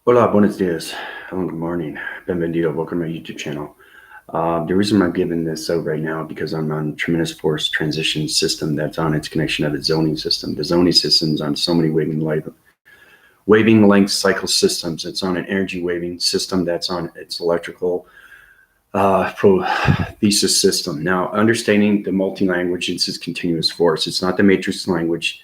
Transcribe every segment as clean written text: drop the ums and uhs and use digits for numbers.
Hola, buenos dias. Hello, good morning. Bienvenido. Welcome to my YouTube channel. The reason I'm giving this out right now because I'm on tremendous force transition system that's on its connection of the zoning system. The zoning system's on so many waving length cycle systems. It's on an energy waving system that's on its electrical prothesis system. Now, understanding the multi-language, it's this continuous force. It's not the matrix language.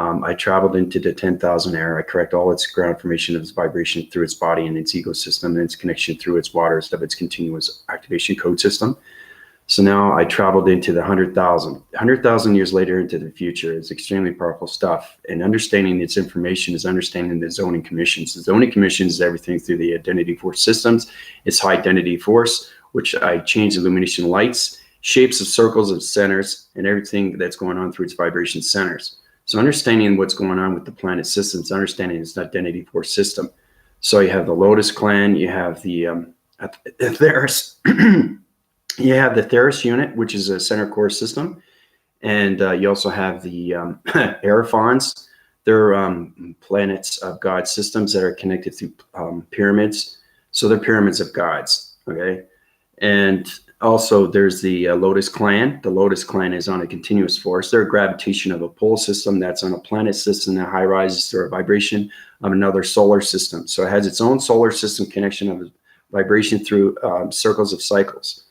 I traveled into the 10,000 era. I correct all its ground formation of its vibration through its body and its ecosystem and its connection through its waters of its continuous activation code system. So now I traveled into the 100,000 years later into the future. It's extremely powerful stuff. And understanding its information is understanding the zoning commissions. The zoning commissions is everything through the identity force systems. It's high identity force, which I change illumination lights, shapes of circles of centers, and everything that's going on through its vibration centers. So understanding what's going on with the planet systems, understanding its identity force system. So you have the Lotus clan, you have the Theris, you have the Theris unit, which is a center core system, and you also have the Aerophons. They're planets of God systems that are connected through pyramids. So they're pyramids of gods, okay? And also, there's the Lotus clan. The Lotus clan is on a continuous force. They're a gravitation of a pole system that's on a planet system that high rises through a vibration of another solar system. So it has its own solar system connection of vibration through circles of cycles.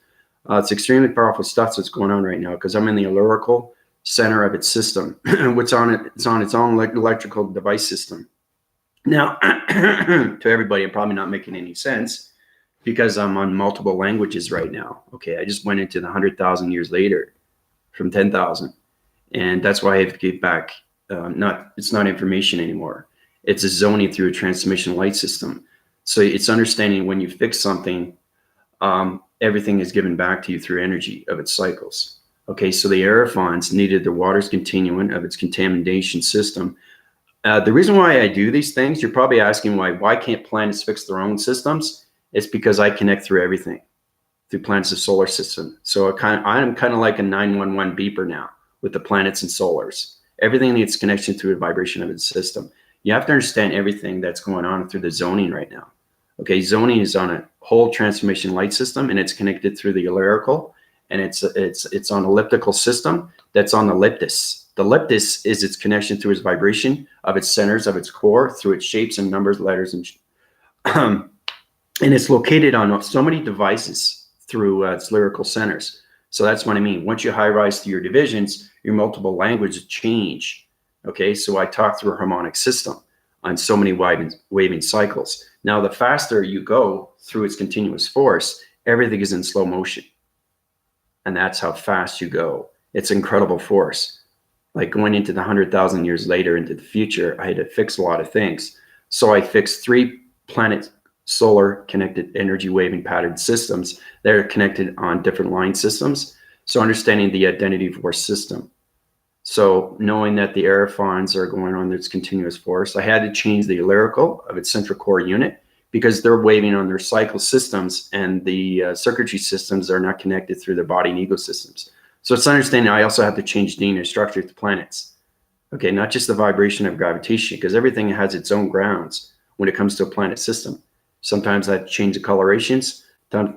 It's extremely powerful stuff that's going on right now because I'm in the alerical center of its system. It's on its own electrical device system. Now, to everybody, I'm probably not making any sense, because I'm on multiple languages right now. Okay, I just went into the 100,000 years later from 10,000. And that's why I have to get back. It's not information anymore. It's a zoning through a transmission light system. So it's understanding when you fix something, everything is given back to you through energy of its cycles. Okay, so the Aerophons needed the water's continuum of its contamination system. The reason why I do these things, you're probably asking why can't planets fix their own systems? It's because I connect through everything, through planets of solar system. So I'm kind of like a 911 beeper now with the planets and solars. Everything needs connection through the vibration of its system. You have to understand everything that's going on through the zoning right now. Okay, zoning is on a whole transformation light system, and it's connected through the alerical, and it's on a leptical system that's on the leptis. The leptis is its connection through its vibration of its centers, of its core, through its shapes and numbers, letters, and it's located on so many devices through its lyrical centers. So that's what I mean. Once you high rise through your divisions, your multiple languages change. Okay, so I talk through a harmonic system on so many waving cycles. Now, the faster you go through its continuous force, everything is in slow motion. And that's how fast you go. It's incredible force. Like going into the 100,000 years later into the future, I had to fix a lot of things. So I fixed 3 planets solar connected energy waving pattern systems that are connected on different line systems. So understanding the identity force system. So knowing that the Aerophons are going on its continuous force, I had to change the alerical of its central core unit because they're waving on their cycle systems, and the circuitry systems are not connected through their body and ecosystems. So it's understanding I also have to change DNA structure to planets. Okay, not just the vibration of gravitation, because everything has its own grounds when it comes to a planet system. Sometimes I change the colorations.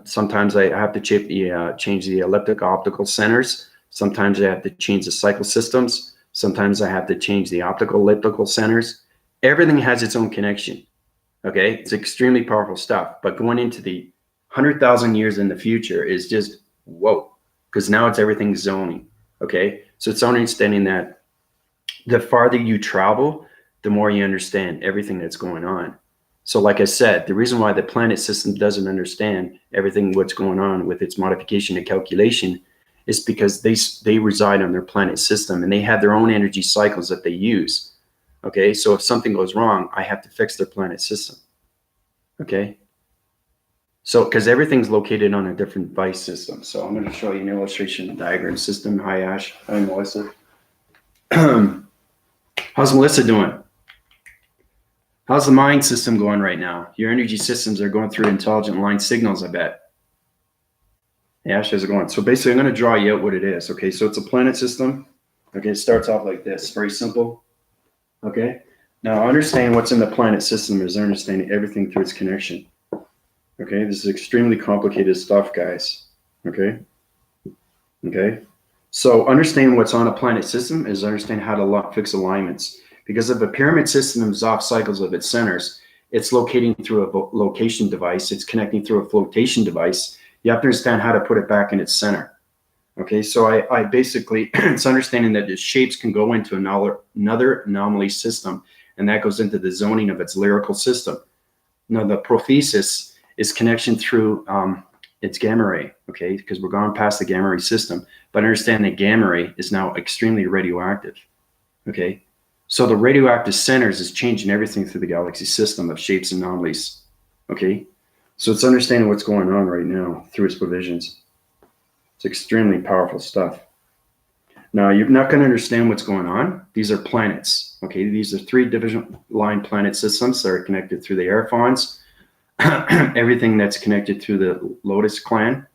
Sometimes I have to change the elliptic optical centers. Sometimes I have to change the cycle systems. Sometimes I have to change the optical elliptical centers. Everything has its own connection. Okay, it's extremely powerful stuff. But going into the 100,000 years in the future is just whoa, because now it's everything zoning. Okay, so it's understanding that the farther you travel, the more you understand everything that's going on. So like I said, the reason why the planet system doesn't understand everything what's going on with its modification and calculation is because they reside on their planet system and they have their own energy cycles that they use. Okay, so if something goes wrong, I have to fix their planet system. Okay, so because everything's located on a different device system. So I'm going to show you an illustration diagram system. Hi, Ash. Hi, Melissa. How's Melissa doing? How's the mind system going right now? Your energy systems are going through intelligent line signals, I bet. Yeah, how's it going? So basically, I'm going to draw you out what it is. Okay, so it's a planet system. Okay, it starts off like this, very simple. Okay, Now, understanding what's in the planet system is understanding everything through its connection. Okay, this is extremely complicated stuff, guys. Okay, okay. So understanding what's on a planet system is understanding how to fix alignments. Because if a pyramid system is off cycles of its centers, it's locating through a location device, it's connecting through a flotation device. You have to understand how to put it back in its center. Okay, so I basically, it's understanding that the shapes can go into another anomaly system, and that goes into the zoning of its alerical system. Now, the prothesis is connection through its gamma ray, okay, because we're going past the gamma ray system, but understand that gamma ray is now extremely radioactive, okay? So the radioactive centers is changing everything through the galaxy system of shapes and anomalies, okay? So it's understanding what's going on right now through its provisions. It's extremely powerful stuff. Now, you're not going to understand what's going on. These are planets, okay? These are 3 division line planet systems that are connected through the Aerophons, everything that's connected through the Lotus clan,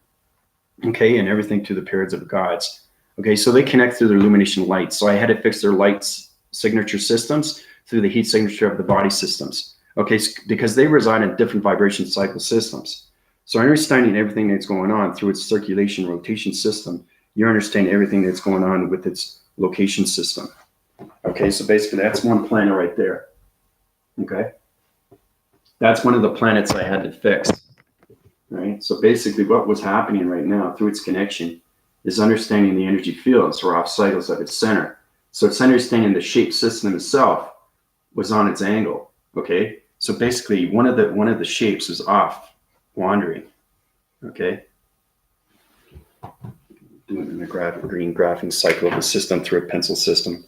okay, and everything to the periods of the gods. Okay, so they connect through their illumination lights. So I had to fix their lights signature systems through the heat signature of the body systems. Okay, because they reside in different vibration cycle systems. So understanding everything that's going on through its circulation rotation system, you understand everything that's going on with its location system. Okay, so basically that's one planet right there. Okay, that's one of the planets I had to fix. Right, so basically what was happening right now through its connection is understanding the energy fields or off cycles of its center. So it's understanding the shape system itself was on its angle. Okay, so basically one of the shapes is off, wandering. Okay, doing the green graphing cycle of the system through a pencil system.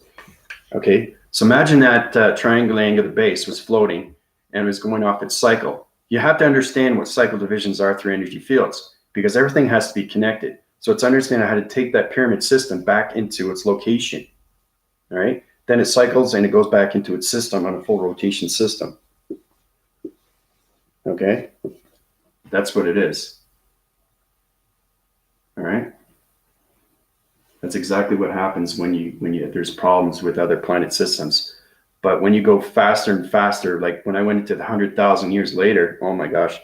Okay, so imagine that triangle angle at the base was floating and was going off its cycle. You have to understand what cycle divisions are through energy fields because everything has to be connected. So it's understanding how to take that pyramid system back into its location. All right, then it cycles and it goes back into its system on a full rotation system. Okay, that's what it is. All right, that's exactly what happens when there's problems with other planet systems. But when you go faster and faster, like when I went into the 100,000 years later, oh my gosh,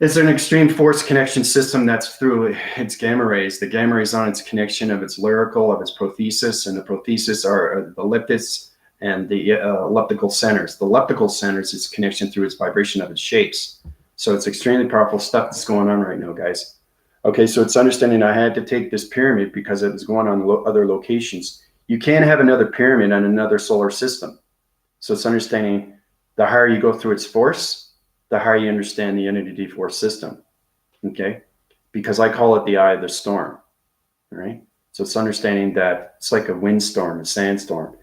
it's an extreme force connection system that's through its gamma rays. The gamma rays on its connection of its alerical, of its prothesis, and the prothesis are the leptis and the leptical centers. The leptical centers is connection through its vibration of its shapes. So it's extremely powerful stuff that's going on right now, guys. Okay, so it's understanding I had to take this pyramid because it was going on other locations. You can't have another pyramid on another solar system. So it's understanding the higher you go through its force, the higher you understand the entity force system. Okay, because I call it the eye of the storm. All right, so it's understanding that it's like a windstorm, a sandstorm.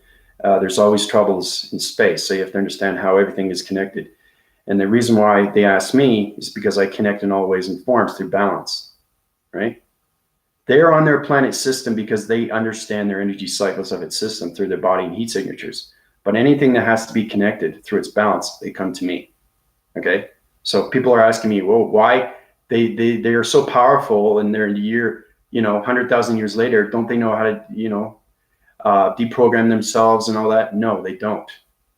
There's always troubles in space, so you have to understand how everything is connected. And the reason why they ask me is because I connect in all ways and forms through balance. Right? They're on their planet system because they understand their energy cycles of its system through their body and heat signatures. But anything that has to be connected through its balance, they come to me. Okay, so people are asking me, well, why they are so powerful and they're in the year, 100,000 years later, don't they know how to, deprogram themselves and all that? No, they don't.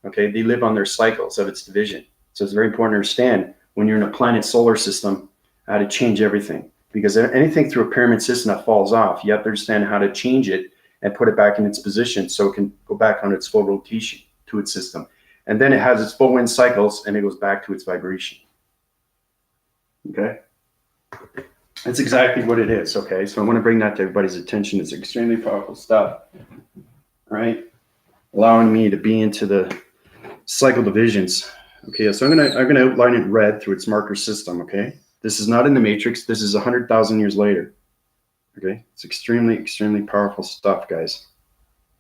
Okay, they live on their cycles of its division. So it's very important to understand when you're in a planet solar system, how to change everything. Because anything through a pyramid system that falls off, you have to understand how to change it and put it back in its position so it can go back on its full rotation to its system. And then it has its full wind cycles and it goes back to its vibration. Okay? That's exactly what it is, okay? So I want to bring that to everybody's attention. It's extremely powerful stuff, right? Allowing me to be into the cycle divisions. Okay, so I'm gonna outline it in red through its marker system, okay? This is not in the matrix. This is 100,000 years later. Okay, it's extremely, extremely powerful stuff, guys.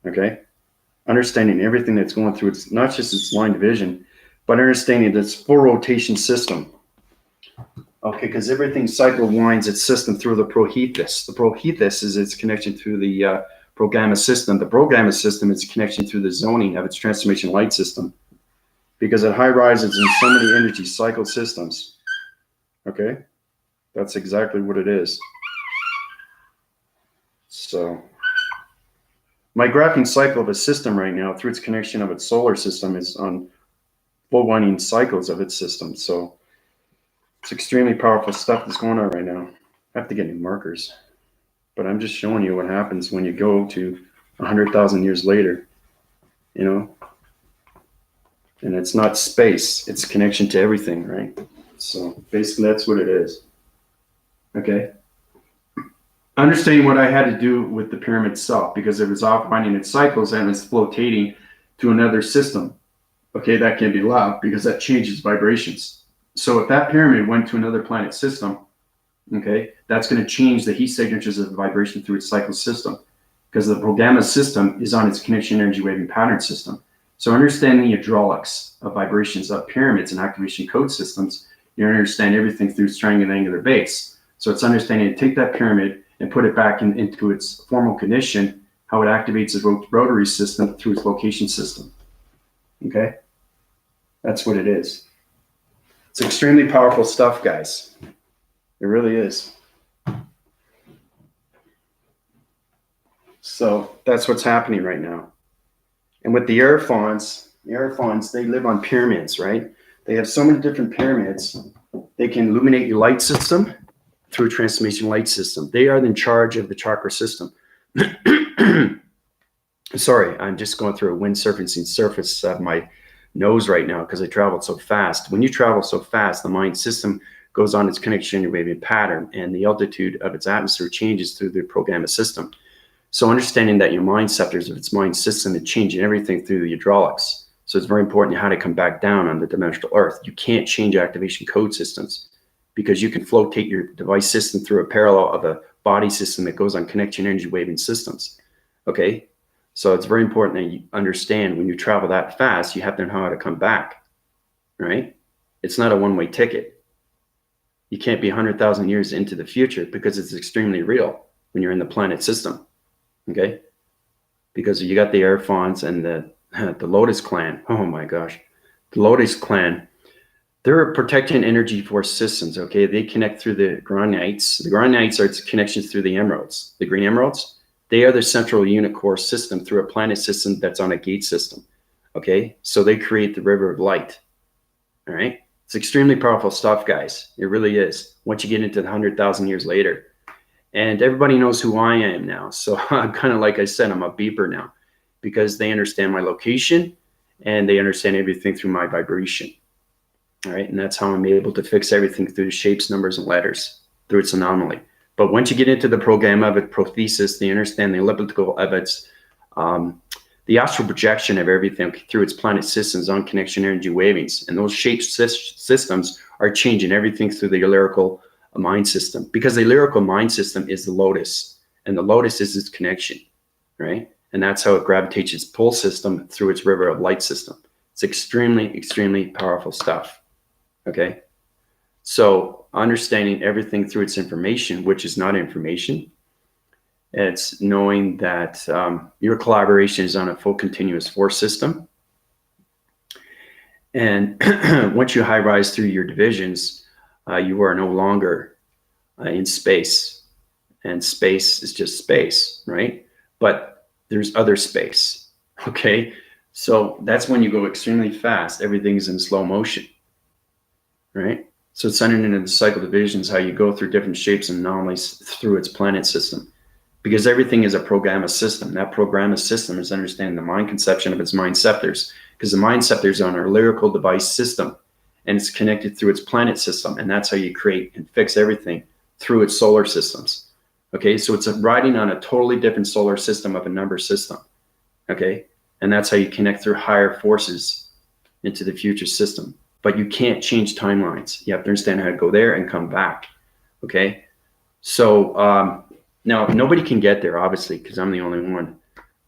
Okay, understanding everything that's going through its, not just its line division, but understanding its full rotation system. Okay, because everything cycle winds its system through the prothesis. The prothesis is its connection through the pro-gamma system. The pro-gamma system is connection through the zoning of its transformation light system. Because at high rises in so many energy cycle systems. Okay, that's exactly what it is. So My graphing cycle of a system right now, through its connection of its solar system, is on full winding cycles of its system. So it's extremely powerful stuff that's going on right now. I have to get new markers, but I'm just showing you what happens when you go to 100,000 years later, you know, and it's not space, it's connection to everything, right? So basically that's what it is. Okay. Understanding what I had to do with the pyramid itself, because it was off winding its cycles and it's flotating to another system. Okay, that can be loud because that changes vibrations. So if that pyramid went to another planet system, okay, that's going to change the heat signatures of the vibration through its cycle system, because the programma system is on its connection energy waving pattern system. So understanding the hydraulics of vibrations of pyramids and activation code systems, you understand everything through triangular base. So it's understanding to take that pyramid and put it back into its formal condition, how it activates its rotary system through its location system. Okay? That's what it is. It's extremely powerful stuff, guys. It really is. So that's what's happening right now. And with the Aerophons, they live on pyramids, right? They have so many different pyramids. They can illuminate your light system through a transformation light system. They are in charge of the chakra system. Sorry, I'm just going through a wind surfacing surface of my nose right now because I traveled so fast. When you travel so fast, the mind system goes on its connection waving pattern, and the altitude of its atmosphere changes through the programma system. So understanding that your mind scepters of its mind system is changing everything through the hydraulics. So it's very important how to come back down on the dimensional earth. You can't change activation code systems because you can flotate your device system through a parallel of a body system that goes on connection energy waving systems. Okay. So it's very important that you understand when you travel that fast, you have to know how to come back, right? It's not a one-way ticket. You can't be 100,000 years into the future because it's extremely real when you're in the planet system. Okay, because you got the Aerophons and the Lotus clan. Oh my gosh, the Lotus clan. They're protecting energy force systems. Okay, they connect through the granites. The granites are its connections through the emeralds. The green emeralds. They are the central unit core system through a planet system that's on a gate system. Okay, so they create the river of light. All right, it's extremely powerful stuff, guys. It really is. Once you get into the 100,000 years later. And everybody knows who I am now. So I'm kind of, like I said, I'm a beeper now because they understand my location and they understand everything through my vibration. All right. And that's how I'm able to fix everything through shapes, numbers, and letters through its anomaly. But once you get into the program of it, prothesis, they understand the elliptical of its, the astral projection of everything through its planet systems on connection energy wavings. And those shape systems are changing everything through the alerical mind system, because the lyrical mind system is the lotus, and the lotus is its connection, right? And that's how it gravitates its pull system through its river of light system. It's extremely, extremely powerful stuff. Okay, so understanding everything through its information, which is not information, it's knowing that your collaboration is on a full continuous force system, and once you high rise through your divisions, you are no longer in space, and space is just space, right? But there's other space, okay? So that's when you go extremely fast. Everything's in slow motion, right? So it's centered into the cycle divisions, how you go through different shapes and anomalies through its planet system, because everything is a programma system. That programma system is understanding the mind conception of its mind scepters, because the mind scepters are on our lyrical device system, and it's connected through its planet system. And that's how you create and fix everything through its solar systems. Okay, so it's riding on a totally different solar system of a number system. Okay, and that's how you connect through higher forces into the future system. But you can't change timelines. You have to understand how to go there and come back. Okay, so now nobody can get there, obviously, because I'm the only one.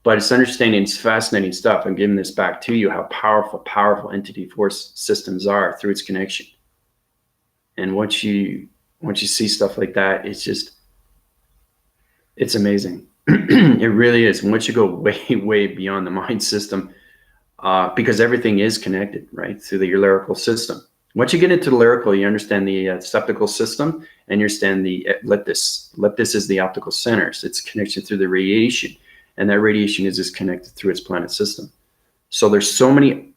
But it's understanding, it's fascinating stuff. I'm giving this back to you, how powerful, powerful entity force systems are through its connection. And once you see stuff like that, it's just, it's amazing. It really is. And once you go way, way beyond the mind system, because everything is connected, right, through the lyrical system. Once you get into the lyrical, you understand the leptical system, and you understand the leptis. Leptis is the optical centers. It's connection through the radiation. And that radiation is just connected through its planet system. So there's so many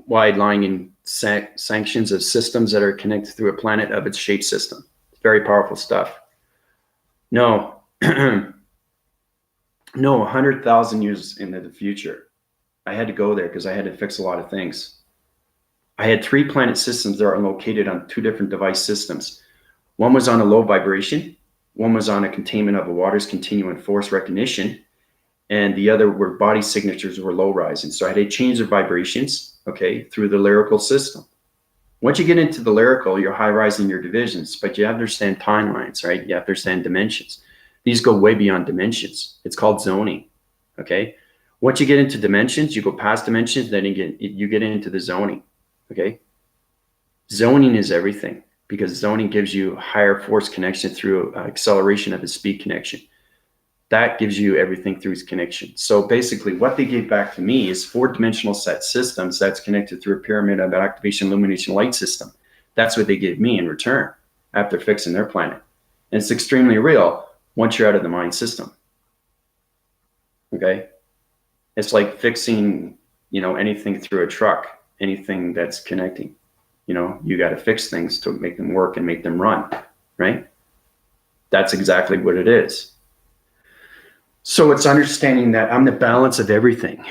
wide-lying sanctions of systems that are connected through a planet of its shape system. Very powerful stuff. No, no, 100,000 years into the future, I had to go there because I had to fix a lot of things. I had 3 planet systems that are located on 2 different device systems. One was on a low vibration, one was on a containment of a water's continuum force recognition, and the other were body signatures were low rising. So I had to change the vibrations, okay, through the alerical system. Once you get into the alerical, you're high rising your divisions, but you have to understand timelines, right? You have to understand dimensions. These go way beyond dimensions. It's called zoning, okay? Once you get into dimensions, you go past dimensions, then you get into the zoning, okay? Zoning is everything, because zoning gives you higher force connection through acceleration of the speed connection. That gives you everything through its connection. So basically what they gave back to me is 4-dimensional set systems that's connected through a pyramid of activation, illumination, light system. That's what they gave me in return after fixing their planet. And it's extremely real once you're out of the mind system. Okay? It's like fixing, anything through a truck, anything that's connecting. You got to fix things to make them work and make them run, right? That's exactly what it is. So it's understanding that I'm the balance of everything,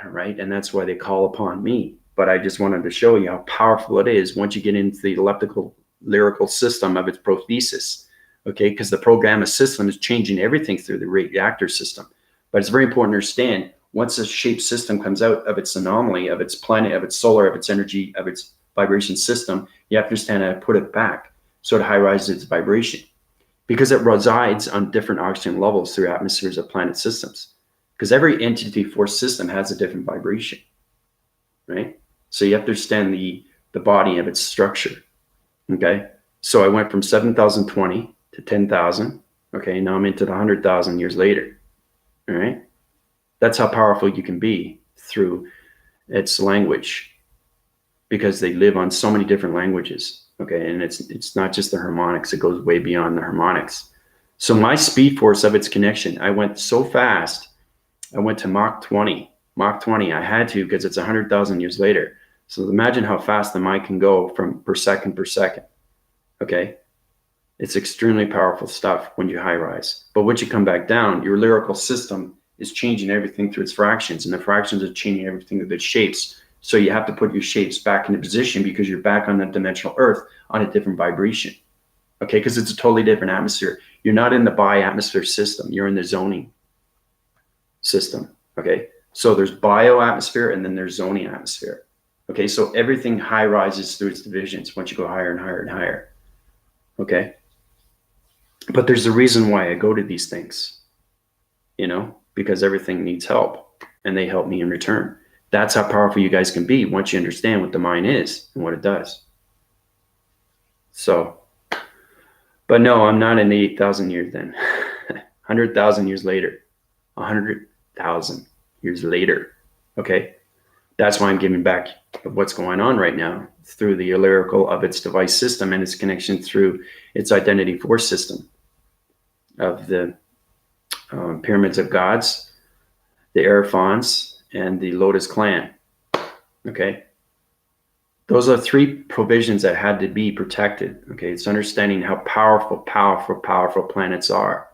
right? And that's why they call upon me. But I just wanted to show you how powerful it is once you get into the leptical lyrical system of its prothesis, okay? Because the program of system is changing everything through the reactor system. But it's very important to understand, once a shape system comes out of its anomaly, of its planet, of its solar, of its energy, of its vibration system, you have to understand how to put it back so it high rises its vibration. Because it resides on different oxygen levels through atmospheres of planet systems. Because every entity force system has a different vibration, right? So you have to understand the body of its structure, okay? So I went from 7,020 to 10,000, okay? Now I'm into the 100,000 years later, all right? That's how powerful you can be through its language, because they live on so many different languages. Okay, and it's not just the harmonics, it goes way beyond the harmonics. So my speed force of its connection, I went so fast, I went to Mach 20. Mach 20, I had to, because it's 100,000 years later. So imagine how fast the mind can go from per second, okay? It's extremely powerful stuff when you high rise. But once you come back down, your lyrical system is changing everything through its fractions, and the fractions are changing everything through its shapes. So you have to put your shapes back into position, because you're back on the dimensional earth on a different vibration, okay? Because it's a totally different atmosphere. You're not in the bio-atmosphere system. You're in the zoning system, okay? So there's bio-atmosphere and then there's zoning atmosphere, okay? So everything high rises through its divisions once you go higher and higher and higher, okay? But there's a reason why I go to these things, because everything needs help, and they help me in return. That's how powerful you guys can be once you understand what the mind is and what it does. So, but no, I'm not in the 8,000 years then. 100,000 years later. 100,000 years later. Okay? That's why I'm giving back what's going on right now through the alerical of its device system and its connection through its identity force system of the pyramids of gods, the Araphons, and the Lotus clan, okay? Those are 3 provisions that had to be protected, okay? It's understanding how powerful planets are,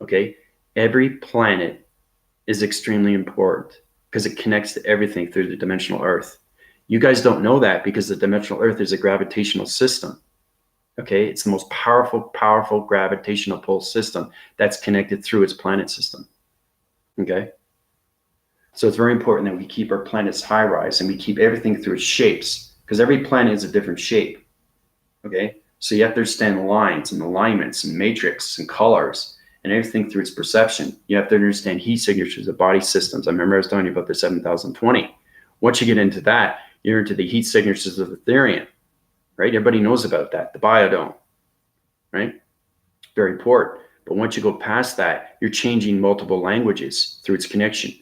okay? Every planet is extremely important because it connects to everything through the dimensional earth. You guys don't know that because the dimensional earth is a gravitational system, okay? It's the most powerful gravitational pull system that's connected through its planet system, okay? So it's very important that we keep our planets high rise and we keep everything through its shapes, because every planet is a different shape, okay? So you have to understand lines and alignments and matrix and colors and everything through its perception. You have to understand heat signatures of body systems. I remember I was telling you about the 7,020. Once you get into that, you're into the heat signatures of Ethereum, right? Everybody knows about that, the biodome, right? Very important. But once you go past that, you're changing multiple languages through its connection.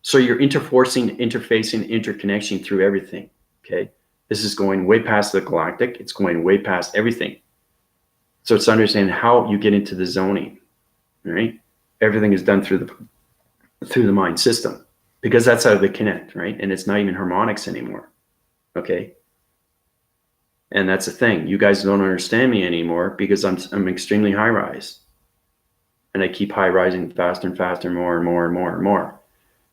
So you're interfacing, interconnection through everything, okay? This is going way past the galactic. It's going way past everything. So it's understanding how you get into the zoning, right? Everything is done through the through the mind system, because that's how they connect, right? And it's not even harmonics anymore. Okay. And that's the thing. You guys don't understand me anymore because I'm extremely high rise. And I keep high rising faster and faster, more and more and more and more.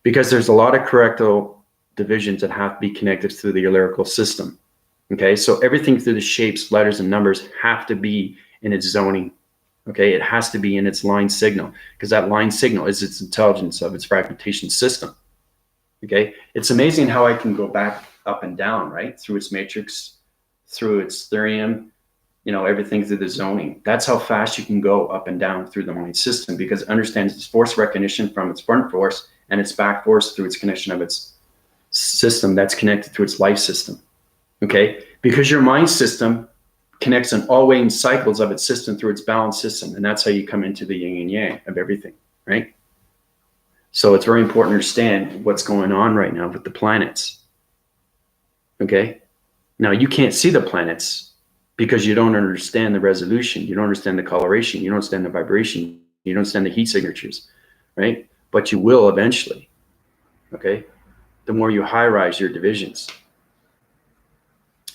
Because there's a lot of correctal divisions that have to be connected through the alerical system. Okay, so everything through the shapes, letters, and numbers have to be in its zoning. Okay, it has to be in its line signal, because that line signal is its intelligence of its fragmentation system. Okay, it's amazing how I can go back up and down, right, through its matrix, through its therium, you know, everything through the zoning. That's how fast you can go up and down through the mind system, because it understands its force recognition from its front force and its back force through its connection of its system that's connected to its life system. Okay, because your mind system connects in all waning cycles of its system through its balanced system, and that's how you come into the yin and yang of everything, right? So it's very important to understand what's going on right now with the planets. Okay, now you can't see the planets because you don't understand the resolution, you don't understand the coloration, you don't understand the vibration, you don't understand the heat signatures, right? But you will eventually. Okay, the more you high rise your divisions.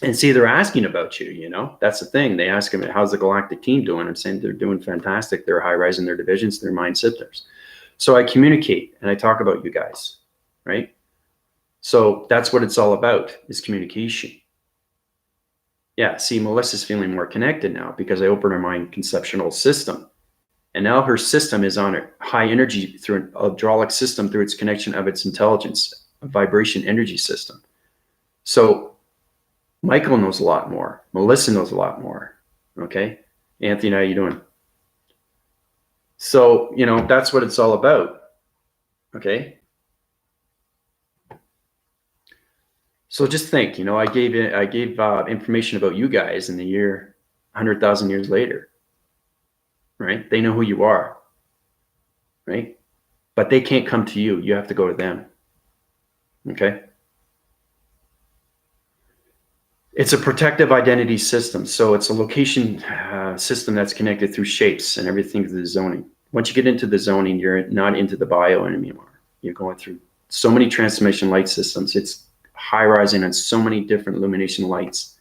And see, they're asking about you, you know, that's the thing. They ask him, how's the galactic team doing? I'm saying they're doing fantastic. They're high rising their divisions, their mind sitters. So I communicate and I talk about you guys, right? So that's what it's all about, is communication. Yeah, see, Melissa's feeling more connected now because I opened her mind conceptual system. And now her system is on a high energy through an hydraulic system through its connection of its intelligence, a vibration energy system. So Michael knows a lot more. Melissa knows a lot more. Okay. Anthony, how you doing? So, you know, that's what it's all about. Okay. So just think, you know, I gave information about you guys in the year 100,000 years later, right? They know who you are, right? But they can't come to you. You have to go to them. Okay. It's a protective identity system. So it's a location system that's connected through shapes and everything through the zoning. Once you get into the zoning, you're not into the bio anymore. You're going through so many transformation light systems. It's high rising on so many different illumination lights.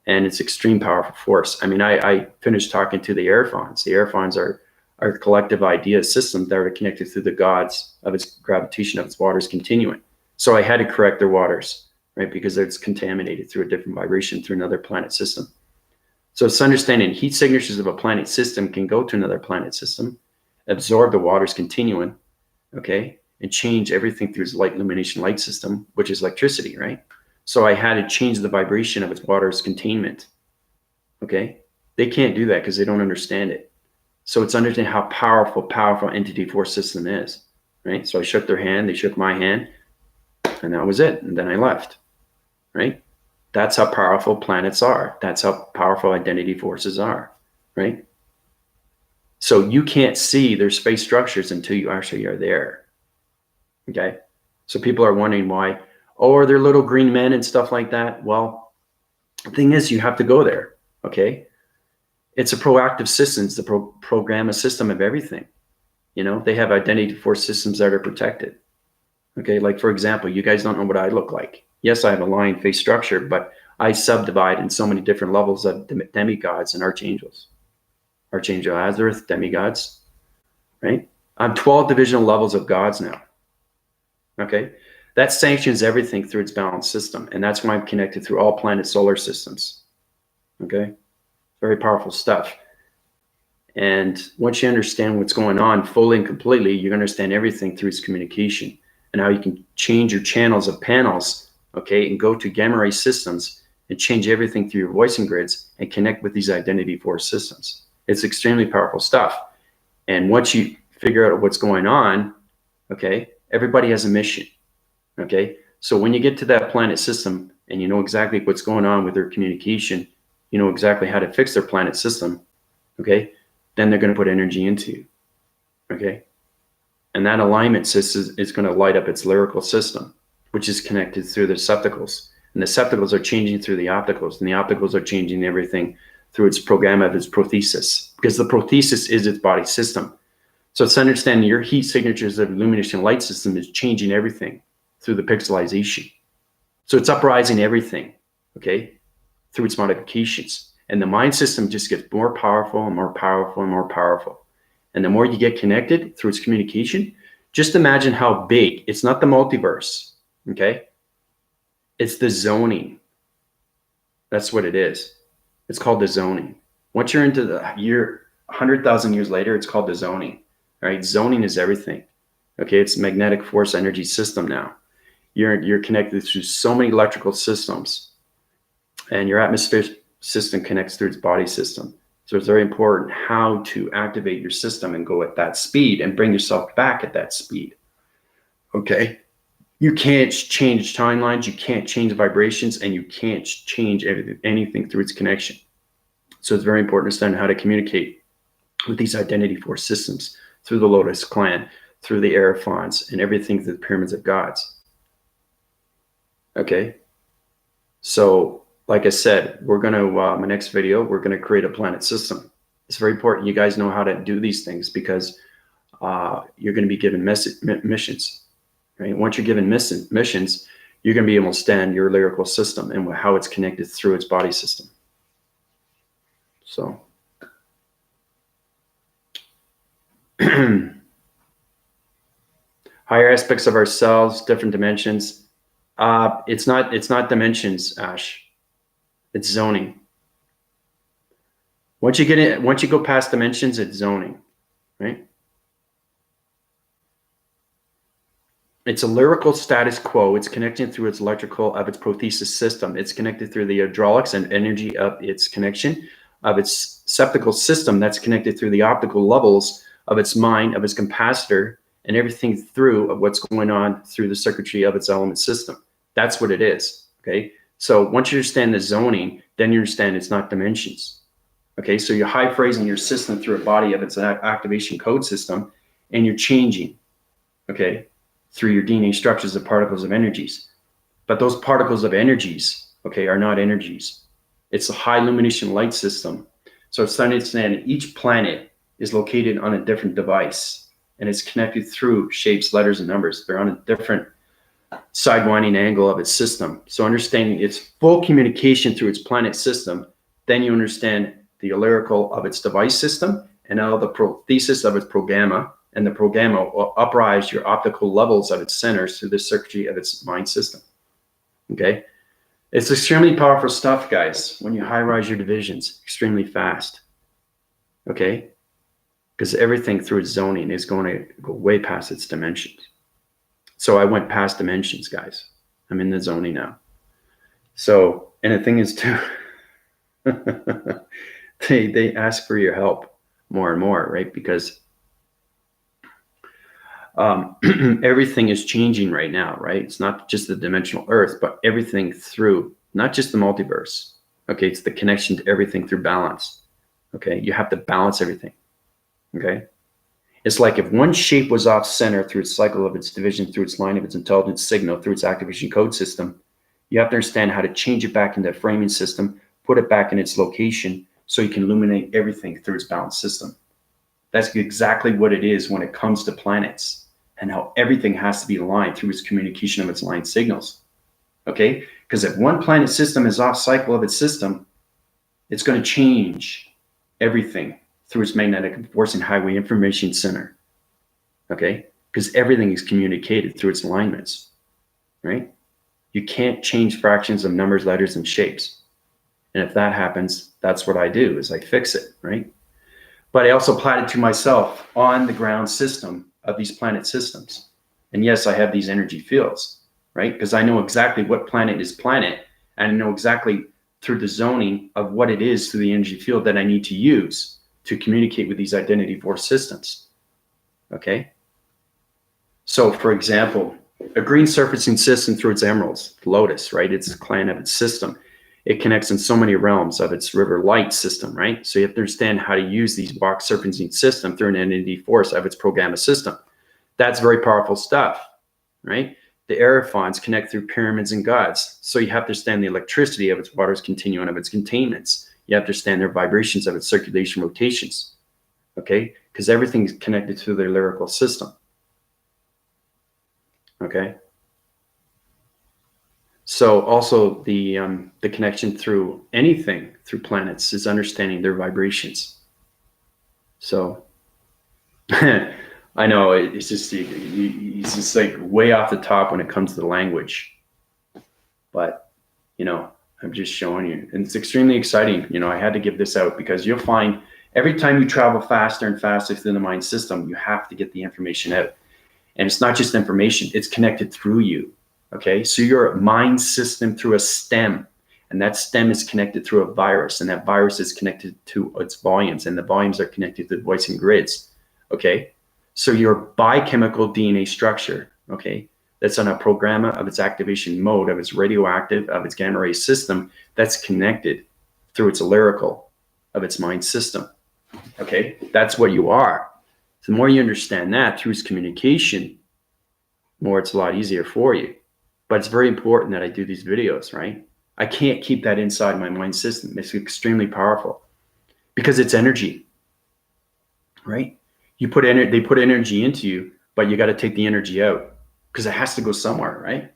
And it's extreme powerful force. I mean, I finished talking to the Airfons. The Airfons are collective idea systems that are connected through the gods of its gravitation of its waters continuing. So I had to correct their waters, right? Because it's contaminated through a different vibration through another planet system. So it's understanding heat signatures of a planet system can go to another planet system, absorb the waters continuing, okay, and change everything through its light illumination light system, which is electricity, right? So I had to change the vibration of its water's containment, okay? They can't do that because they don't understand it. So it's understanding how powerful entity force system is, right? So I shook their hand, they shook my hand, and that was it. And then I left. Right? That's how powerful planets are. That's how powerful identity forces are, right? So you can't see their space structures until you actually are there, okay? So people are wondering why, oh, are there little green men and stuff like that? Well, the thing is, you have to go there, okay? It's a proactive system. It's the program, a system of everything. You know, they have identity force systems that are protected. Okay, like for example, you guys don't know what I look like. Yes, I have a line face structure, but I subdivide in so many different levels of demigods and archangels. Archangel Azareth, demigods, right? I'm 12 divisional levels of gods now. Okay, that sanctions everything through its balanced system. And that's why I'm connected through all planet solar systems. Okay, very powerful stuff. And once you understand what's going on fully and completely, you understand everything through its communication and how you can change your channels of panels, okay, and go to gamma ray systems and change everything through your voicing grids and connect with these identity force systems. It's extremely powerful stuff. And once you figure out what's going on, okay, everybody has a mission, okay? So when you get to that planet system and you know exactly what's going on with their communication, you know exactly how to fix their planet system, okay, then they're going to put energy into you, okay? And that alignment system is going to light up its lyrical system, which is connected through the receptacles. And the receptacles are changing through the opticals, and the opticals are changing everything through its program of its prothesis, because the prothesis is its body system. So it's understanding your heat signatures of illumination light system is changing everything through the pixelization. So it's uprising everything, okay, through its modifications. And the mind system just gets more powerful and more powerful and more powerful. And the more you get connected through its communication, just imagine how big, it's not the multiverse, okay? It's the zoning. That's what it is. It's called the zoning. Once you're into the year, 100,000 years later, it's called the zoning, right? Zoning is everything, okay? It's magnetic force energy system now. You're connected through so many electrical systems, and your atmosphere system connects through its body system. So it's very important how to activate your system and go at that speed and bring yourself back at that speed, okay? You can't change timelines, you can't change vibrations, and you can't change anything through its connection. So it's very important to understand how to communicate with these identity force systems through the Lotus Clan, through the Aerophons, and everything through the pyramids of gods. Okay, so like I said, we're going to, my next video, we're going to create a planet system. It's very important you guys know how to do these things, because you're going to be given missions, right? Once you're given missions, you're going to be able to understand your lyrical system and how it's connected through its body system. So higher aspects of ourselves, different dimensions. It's not dimensions, Ash. It's zoning. Once you go past dimensions, it's zoning, right? It's a lyrical status quo. It's connected through its electrical of its prothesis system. It's connected through the hydraulics and energy of its connection, of its septical system that's connected through the optical levels of its mind, of its capacitor, and everything through of what's going on through the circuitry of its element system. That's what it is, okay? So once you understand the zoning, then you understand it's not dimensions, okay? So you're high phrasing your system through a body of its activation code system, and you're changing, okay, through your DNA structures of particles of energies. But those particles of energies, okay, are not energies. It's a high illumination light system. So it's starting to understand each planet is located on a different device, and it's connected through shapes, letters, and numbers. They're on a different sidewinding angle of its system. So understanding its full communication through its planet system, then you understand the alerical of its device system, and now the prothesis of its progamma, and the progamma will uprise your optical levels of its centers through the circuitry of its mind system, okay? It's extremely powerful stuff, guys, when you high-rise your divisions extremely fast, okay? Because everything through its zoning is going to go way past its dimensions. So I went past dimensions, guys. I'm in the zoning now. So, and the thing is too, they ask for your help more and more, right? Because everything is changing right now, right? It's not just the dimensional earth, but everything through, not just the multiverse, okay? It's the connection to everything through balance, okay? You have to balance everything, okay? It's like if one shape was off center through its cycle of its division, through its line of its intelligence signal, through its activation code system, you have to understand how to change it back into a framing system, put it back in its location so you can illuminate everything through its balanced system. That's exactly what it is when it comes to planets, and how everything has to be aligned through its communication of its line signals, okay? Because if one planet system is off cycle of its system, it's going to change everything through its magnetic force and highway information center, okay? Because everything is communicated through its alignments, right? You can't change fractions of numbers, letters, and shapes. And if that happens, that's what I do, is I fix it, right? But I also applied it to myself on the ground system of these planet systems. And yes, I have these energy fields, right? Because I know exactly what planet is planet, and I know exactly through the zoning of what it is through the energy field that I need to use to communicate with these identity force systems, okay? So for example, a green surfacing system through its emeralds, lotus, right? It's a clan of its system. It connects in so many realms of its river light system, right? So you have to understand how to use these box surfacing system through an entity force of its progamma system. That's very powerful stuff, right? The Aerophons connect through pyramids and gods. So you have to understand the electricity of its water's continuum, of its containments. You have to understand their vibrations of its circulation rotations, okay? because everything's connected to the alerical system. Okay. So also the connection through anything through planets is understanding their vibrations. So I know it's just like way off the top when it comes to the language, but you know, I'm just showing you, and it's extremely exciting. You know, I had to give this out because you'll find every time you travel faster and faster through the mind system, you have to get the information out. And it's not just information, it's connected through you. Okay, so your mind system through a stem, and that stem is connected through a virus, and that virus is connected to its volumes, and the volumes are connected to the voicing grids. Okay, so your biochemical DNA structure, okay, that's on a program of its activation mode, of its radioactive, of its gamma ray system, that's connected through its alerical of its mind system. Okay, that's what you are. So the more you understand that through its communication, more it's a lot easier for you. But it's very important that I do these videos, right? I can't keep that inside my mind system. It's extremely powerful because it's energy, right? They put energy into you, but you got to take the energy out because it has to go somewhere, right?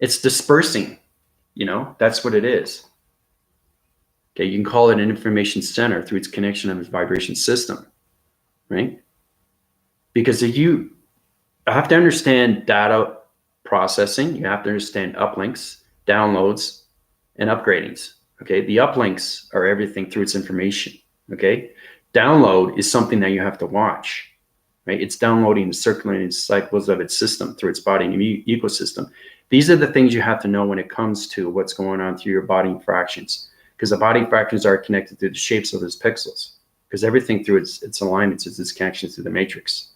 It's dispersing, you know, that's what it is. Okay, you can call it an information center through its connection of its vibration system, right? Because if you have to understand data processing, you have to understand uplinks, downloads, and upgradings. Okay, the uplinks are everything through its information. Okay, download is something that you have to watch, right? It's downloading the circulating cycles of its system through its body and ecosystem. These are the things you have to know when it comes to what's going on through your body fractions, because the body fractions are connected to the shapes of its pixels, because everything through its alignments is its connection to the matrix,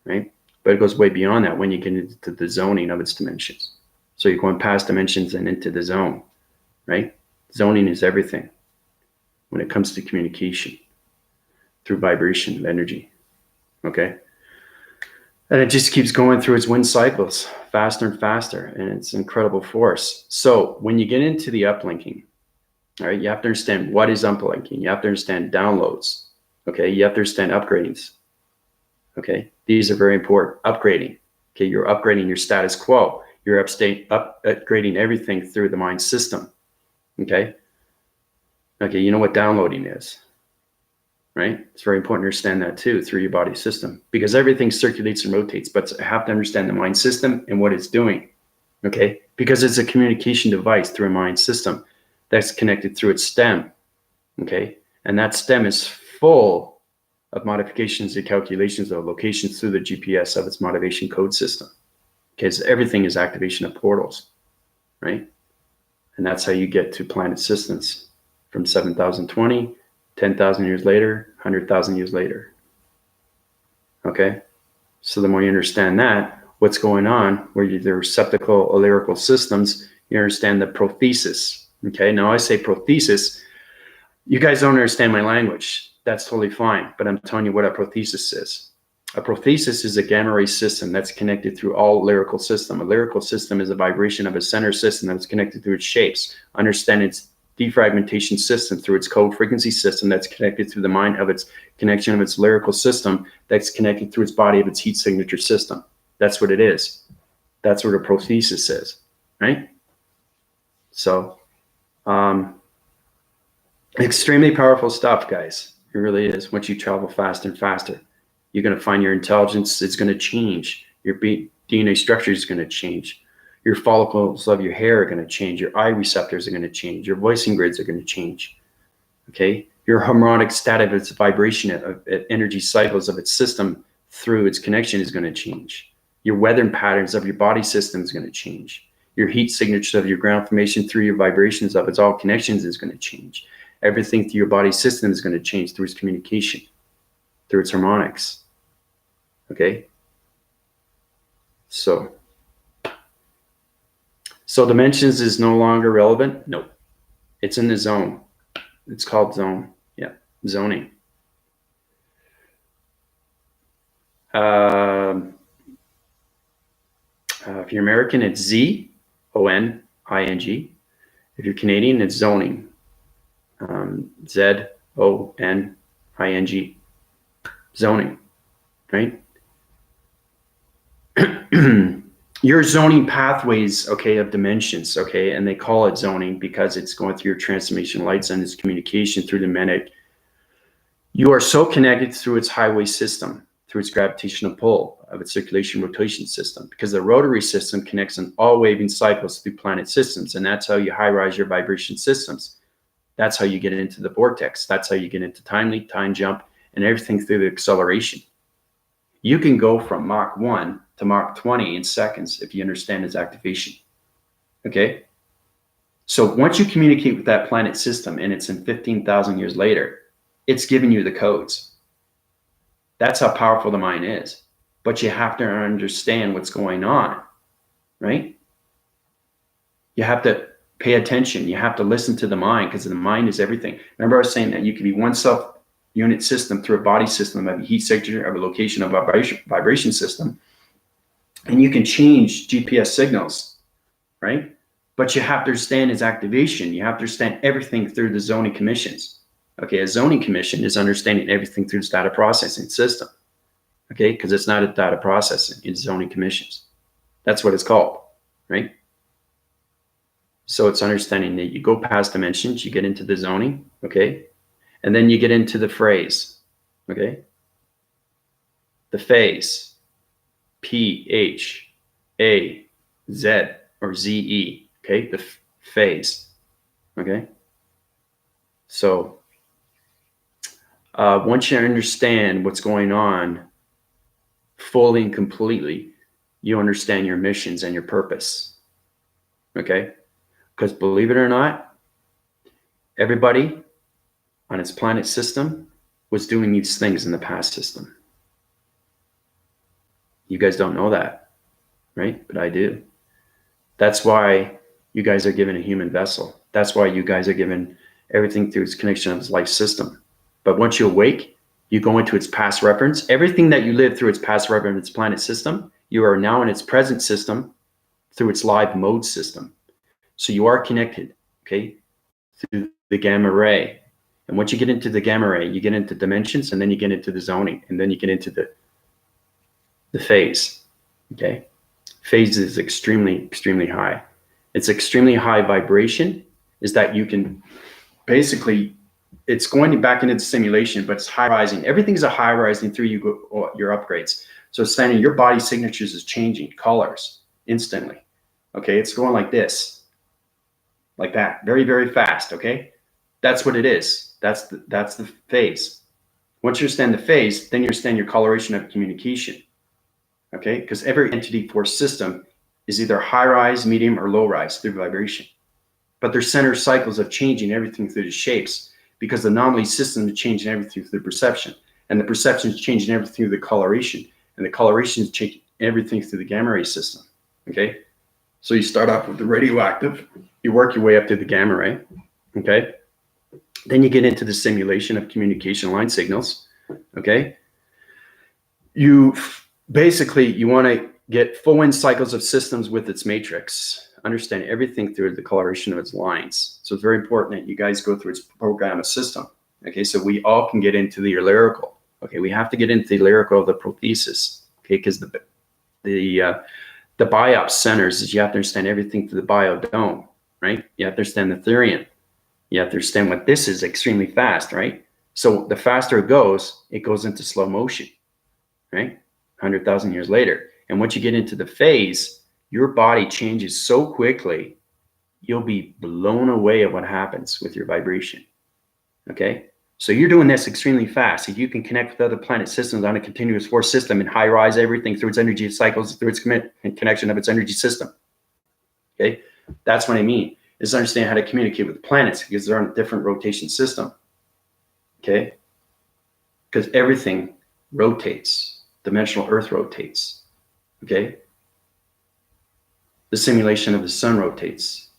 right? But it goes way beyond that when you get into the zoning of its dimensions. So you're going past dimensions and into the zone, right? Zoning is everything when it comes to communication through vibration of energy, okay? And it just keeps going through its wind cycles faster and faster, and it's incredible force. So when you get into the uplinking, all right, you have to understand what is uplinking. You have to understand downloads, okay? You have to understand upgradings. Okay, these are very important. Upgrading. Okay, you're upgrading your status quo. You're upgrading everything through the mind system. Okay. Okay, you know what downloading is, right? It's very important to understand that too through your body system, because everything circulates and rotates, but I have to understand the mind system and what it's doing. Okay, because it's a communication device through a mind system that's connected through its stem. Okay, and that stem is full of modifications and calculations of locations through the GPS of its motivation code system. Because everything is activation of portals, right? And that's how you get to planet systems from 7,020, 10,000 years later, 100,000 years later. Okay? So the more you understand that, what's going on, where the receptacle alerical systems, you understand the prothesis. Okay? Now I say prothesis, you guys don't understand my language. That's totally fine, but I'm telling you what a prothesis is. A prothesis is a gamma ray system that's connected through all alerical system. A alerical system is a vibration of a center system that's connected through its shapes. Understand its defragmentation system through its code frequency system that's connected through the mind of its connection of its alerical system that's connected through its body of its heat signature system. That's what it is. That's what a prothesis is, right? So, extremely powerful stuff, guys. It really is. Once you travel faster and faster, you're going to find your intelligence is going to change. Your DNA structure is going to change. Your follicles of your hair are going to change. Your eye receptors are going to change. Your voicing grids are going to change. Okay? Your harmonic state of its vibration of energy cycles of its system through its connection is going to change. Your weather patterns of your body system is going to change. Your heat signature of your ground formation through your vibrations of its all connections is going to change. Everything through your body system is going to change through its communication, through its harmonics. Okay? So dimensions is no longer relevant? Nope. It's in the zone. It's called zone. Yeah, zoning. If you're American, it's Z-O-N-I-N-G. If you're Canadian, it's zoning. Z-O-N-I-N-G. zoning, right? Your zoning pathways, okay, of dimensions, okay, and they call it zoning because it's going through your transformation lights and its communication through the magnetic. You are so connected through its highway system, through its gravitational pull of its circulation rotation system, because the rotary system connects on all waving cycles through planet systems, and that's how you high-rise your vibration systems. That's how you get into the vortex. That's how you get into time leap, time jump, and everything through the acceleration. You can go from Mach 1 to Mach 20 in seconds if you understand its activation, okay? So once you communicate with that planet system and it's in 15,000 years later, it's giving you the codes. That's how powerful the mind is. But you have to understand what's going on, right? You have to pay attention. You have to listen to the mind because the mind is everything. Remember I was saying that you can be one self-unit system through a body system, of a heat signature, of a location of a vibration system, and you can change GPS signals, right? But you have to understand its activation. You have to understand everything through the zoning commissions. Okay, a zoning commission is understanding everything through its data processing system. Okay, because it's not a data processing, it's zoning commissions. That's what it's called, right? So it's understanding that you go past dimensions, you get into the zoning, okay? And then you get into the phrase, okay? The phase, P-H-A-Z or Z-E, okay? The phase, okay? So once you understand what's going on fully and completely, you understand your missions and your purpose, okay? Because believe it or not, everybody on its planet system was doing these things in the past system. You guys don't know that, right? But I do. That's why you guys are given a human vessel. That's why you guys are given everything through its connection of its life system. But once you awake, you go into its past reference. Everything that you live through its past reference, its planet system, you are now in its present system through its live mode system. So you are connected, okay, through the gamma ray. And once you get into the gamma ray, you get into dimensions, and then you get into the zoning, and then you get into the phase, okay? Phase is extremely, extremely high. It's extremely high vibration is that you can basically, it's going back into the simulation, but it's high rising. Everything's a high rising through your upgrades. So it's saying your body signatures is changing colors instantly, okay? It's going like this. Like that, very, very fast, okay? That's what it is. That's the phase. Once you understand the phase, then you understand your coloration of communication, okay? Because every entity force system is either high rise, medium, or low rise through vibration. But their center cycles of changing everything through the shapes, because the anomaly system is changing everything through the perception, and the perception is changing everything through the coloration, and the coloration is changing everything through the gamma ray system, okay? So you start off with the radioactive, you work your way up to the gamma ray, okay? Then you get into the simulation of communication line signals, okay? You basically, you want to get full wind cycles of systems with its matrix, understand everything through the coloration of its lines. So it's very important that you guys go through its program of system, okay? So we all can get into the alerical, okay? We have to get into the alerical of the prothesis, okay? Because the biops centers is you have to understand everything through the biodome, right? You have to understand the therion. You have to understand what this is extremely fast, right? So the faster it goes into slow motion, right? 100,000 years later. And once you get into the phase, your body changes so quickly, you'll be blown away at what happens with your vibration, okay? So you're doing this extremely fast. If you can connect with other planet systems on a continuous force system and high rise everything through its energy cycles, through its connection of its energy system. Okay, that's what I mean, is understand how to communicate with the planets because they're on a different rotation system. Okay, because everything rotates, dimensional Earth rotates. Okay, the simulation of the sun rotates,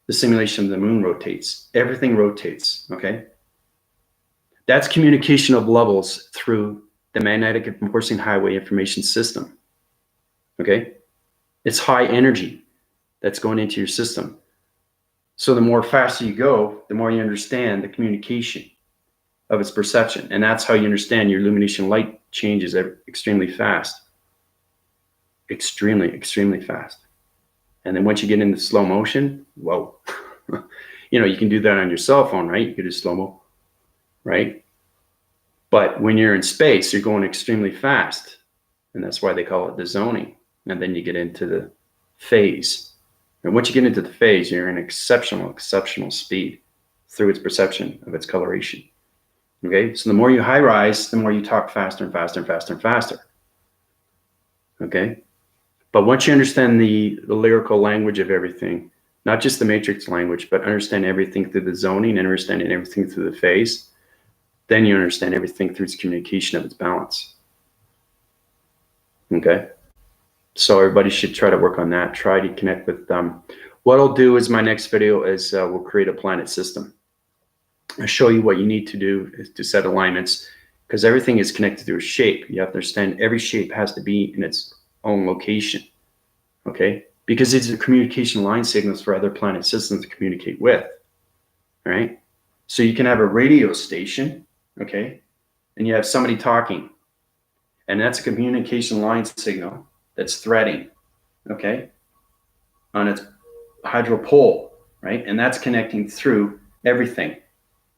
the simulation of the moon rotates, everything rotates. Okay. That's communication of levels through the magnetic enforcing highway information system, okay? It's high energy that's going into your system. So the more faster you go, the more you understand the communication, of its perception. And that's how you understand your illumination light changes extremely fast. Extremely, extremely fast. And then once you get into slow motion, whoa. You know, you can do that on your cell phone, right? You could do slow-mo, right? But when you're in space, you're going extremely fast. And that's why they call it the zoning. And then you get into the phase. And once you get into the phase, you're in exceptional, exceptional speed through its perception of its coloration. Okay, so the more you high rise, the more you talk faster and faster and faster and faster. Okay, but once you understand the lyrical language of everything, not just the matrix language, but understand everything through the zoning and understanding everything through the phase, then you understand everything through its communication of its balance. Okay, so everybody should try to work on that. Try to connect with them. What I'll do is my next video is we'll create a planet system. I'll show you what you need to do to set alignments, because everything is connected through a shape. You have to understand every shape has to be in its own location, okay? Because it's a communication line signals for other planet systems to communicate with, right? So you can have a radio station, okay? And you have somebody talking, and that's a communication line signal that's threading, okay? On its hydropole, right? And that's connecting through everything,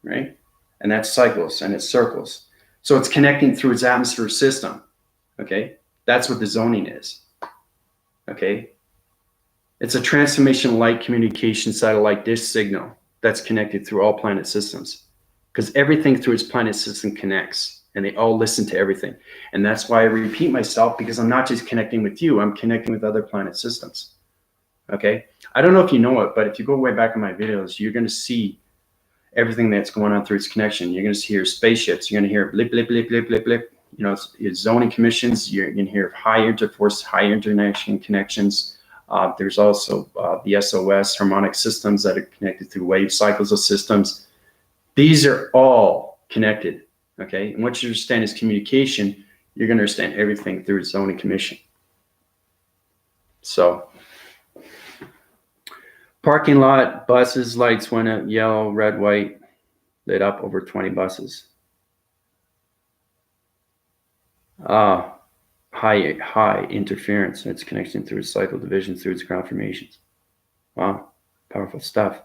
right? And that cycles and it circles. So it's connecting through its atmosphere system, okay? That's what the zoning is, okay? It's a transformation light communication satellite dish signal that's connected through all planet systems, because everything through its planet system connects and they all listen to everything. And that's why I repeat myself, because I'm not just connecting with you, I'm connecting with other planet systems, okay? I don't know if you know it, but if you go way back in my videos, you're gonna see everything that's going on through its connection. You're going to hear spaceships. You're going to hear blip, blip, blip, blip, blip, blip. You know, it's zoning commissions. You're going to hear high interforce, high international connections. There's also the SOS harmonic systems that are connected through wave cycles of systems. These are all connected, okay? And what you understand is communication. You're going to understand everything through its zoning commission. So, parking lot, buses, lights went out, yellow, red, white, lit up, over 20 buses. High interference. It's connection through its cycle division through its ground formations. Wow, powerful stuff.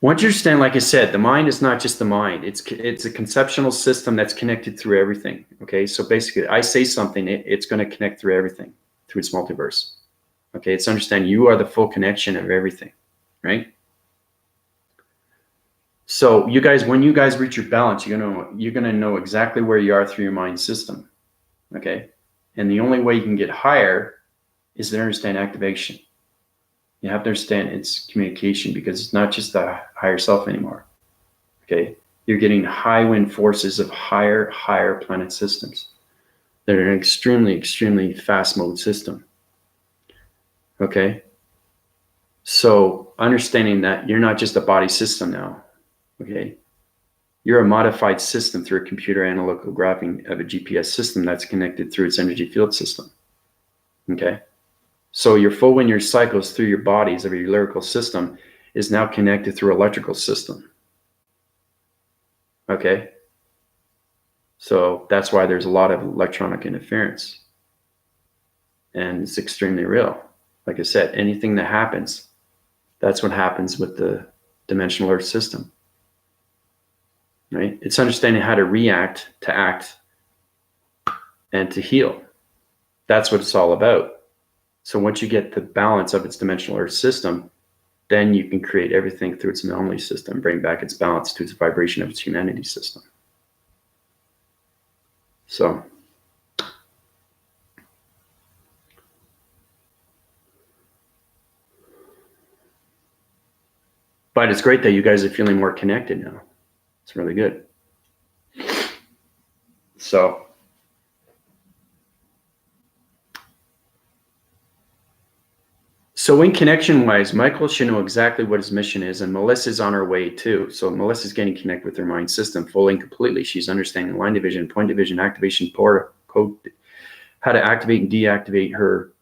Once you understand, like I said, the mind is not just the mind. It's a conceptual system that's connected through everything. Okay, so basically, I say something, it's going to connect through everything, through its multiverse. Okay, it's understand you are the full connection of everything, right? So you guys, when you guys reach your balance, you're gonna know exactly where you are through your mind system. Okay, and the only way you can get higher is to understand activation. You have to understand its communication, because it's not just the higher self anymore. Okay, you're getting high wind forces of higher planet systems that are an extremely, extremely fast mode system. Okay, so understanding that you're not just a body system now. Okay, you're a modified system through a computer analytical graphing of a GPS system that's connected through its energy field system. Okay, so your full wind year cycles through your bodies of your lyrical system is now connected through electrical system. Okay, so that's why there's a lot of electronic interference, and it's extremely real. Like I said, anything that happens, that's what happens with the dimensional Earth system. Right? It's understanding how to react, to act, and to heal. That's what it's all about. So once you get the balance of its dimensional Earth system, then you can create everything through its anomaly system, bring back its balance to its vibration of its humanity system. So, but it's great that you guys are feeling more connected now. It's really good. So in connection-wise, Michael should know exactly what his mission is, and Melissa's on her way too. So Melissa's getting connected with her mind system fully and completely. She's understanding line division, point division, activation, code, how to activate and deactivate her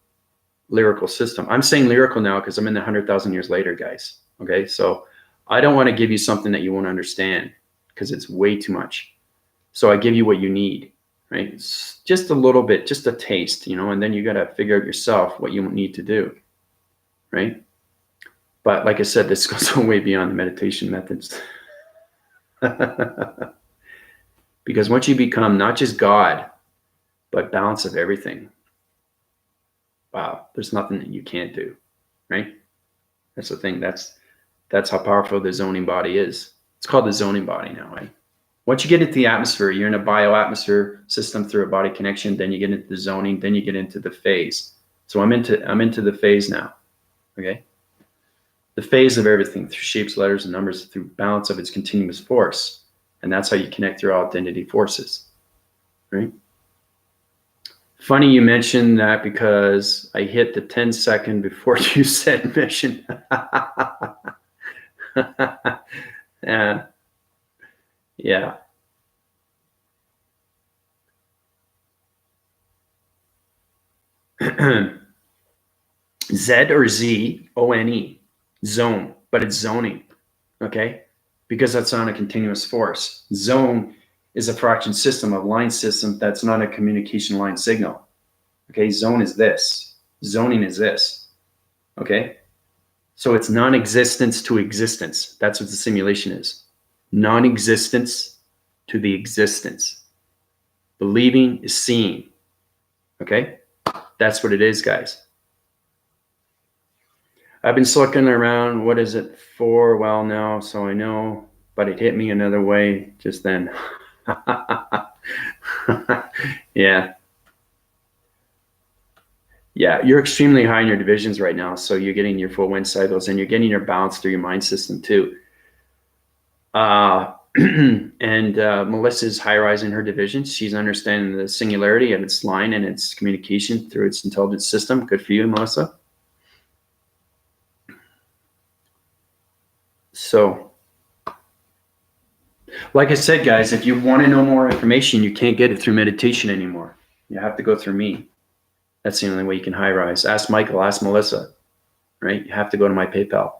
lyrical system. I'm saying lyrical now because I'm in the 100,000 years later, guys. Okay, so I don't want to give you something that you won't understand because it's way too much. So I give you what you need, right? It's just a little bit, just a taste, you know, and then you got to figure out yourself what you need to do, right? But like I said, this goes way beyond the meditation methods. Because once you become not just God, but balance of everything, wow, there's nothing that you can't do, right? That's the thing. That's how powerful the zoning body is. It's called the zoning body now, right? Once you get into the atmosphere, you're in a bioatmosphere system through a body connection, then you get into the zoning, then you get into the phase. So I'm into the phase now, okay? The phase of everything through shapes, letters, and numbers through balance of its continuous force. And that's how you connect your identity forces, right? Funny you mentioned that because I hit the 10-second before you said mission. Yeah. Z or Z, O-N-E, zone, but it's zoning, okay? Because that's on a continuous force. Zone is a fraction system, a line system that's not a communication line signal, okay? Zone is this. Zoning is this, okay? So it's non-existence to existence. That's what the simulation is. Non-existence to the existence. Believing is seeing, okay? That's what it is, guys. I've been looking around, what is it for a while now, so I know, but it hit me another way just then. Yeah. Yeah, you're extremely high in your divisions right now, so you're getting your full wind cycles and you're getting your balance through your mind system too. And Melissa's high-rising her divisions. She's understanding the singularity of its line and its communication through its intelligence system. Good for you, Melissa. So, like I said, guys, if you want to know more information, you can't get it through meditation anymore. You have to go through me. That's the only way you can high rise. Ask Michael, ask Melissa, right? You have to go to my PayPal.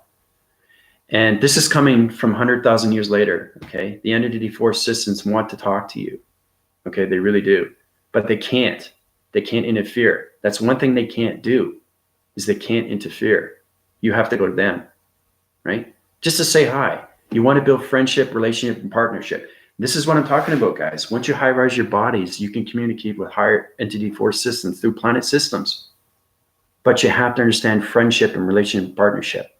And this is coming from 100,000 years later, okay? The entity force systems want to talk to you, okay? They really do, but they can't. They can't interfere. That's one thing they can't do, is they can't interfere. You have to go to them, right? Just to say hi. You want to build friendship, relationship, and partnership. This is what I'm talking about, guys. Once you high-rise your bodies, you can communicate with higher entity force systems through planet systems. But you have to understand friendship and relationship and partnership.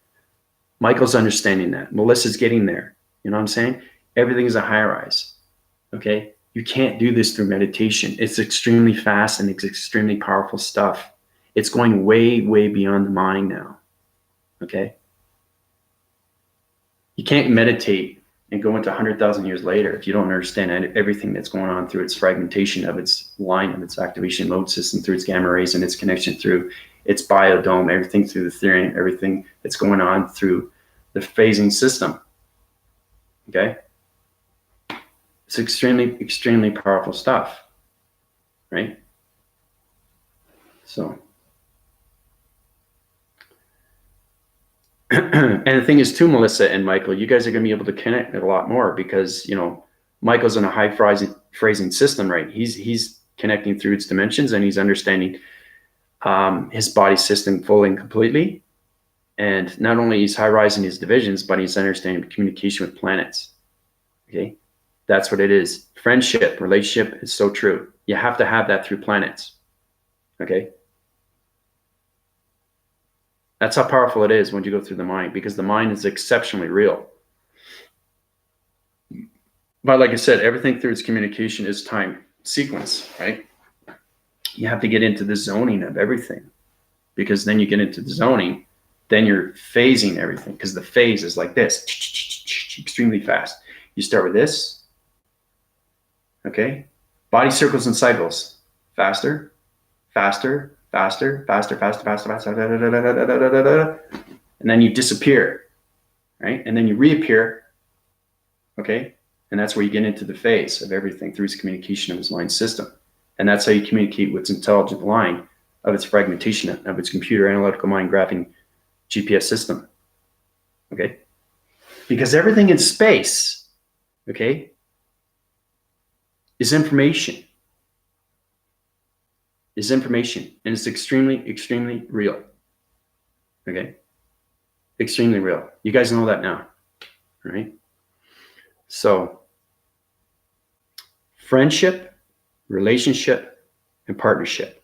Michael's understanding that. Melissa's getting there. You know what I'm saying? Everything is a high-rise, okay? You can't do this through meditation. It's extremely fast and it's extremely powerful stuff. It's going way, way beyond the mind now, okay? You can't meditate and go into 100,000 years later if you don't understand everything that's going on through its fragmentation of its line, of its activation load system, through its gamma rays and its connection through its biodome, everything through the Therian, everything that's going on through the phasing system, okay? It's extremely, extremely powerful stuff, right? So, and the thing is too, Melissa and Michael, you guys are going to be able to connect a lot more because, you know, Michael's in a high phrasing system, right? He's connecting through its dimensions and he's understanding his body system fully and completely. And not only he's high rising his divisions, but he's understanding communication with planets. Okay. That's what it is. Friendship, relationship is so true. You have to have that through planets. Okay. That's how powerful it is when you go through the mind, because the mind is exceptionally real. But like I said, everything through its communication is time sequence, right? You have to get into the zoning of everything, because then you get into the zoning, then you're phasing everything, because the phase is like this, extremely fast. You start with this, okay? Body circles and cycles, faster, faster, faster, faster, faster, faster, faster, and then you disappear, right? And then you reappear, okay? And that's where you get into the phase of everything through its communication of its line system. And that's how you communicate with its intelligent line of its fragmentation of its computer analytical mind graphing GPS system, okay? Because everything in space, okay, is information. Is information, and it's extremely, extremely real. Okay, extremely real. You guys know that now, right? So, friendship, relationship, and partnership.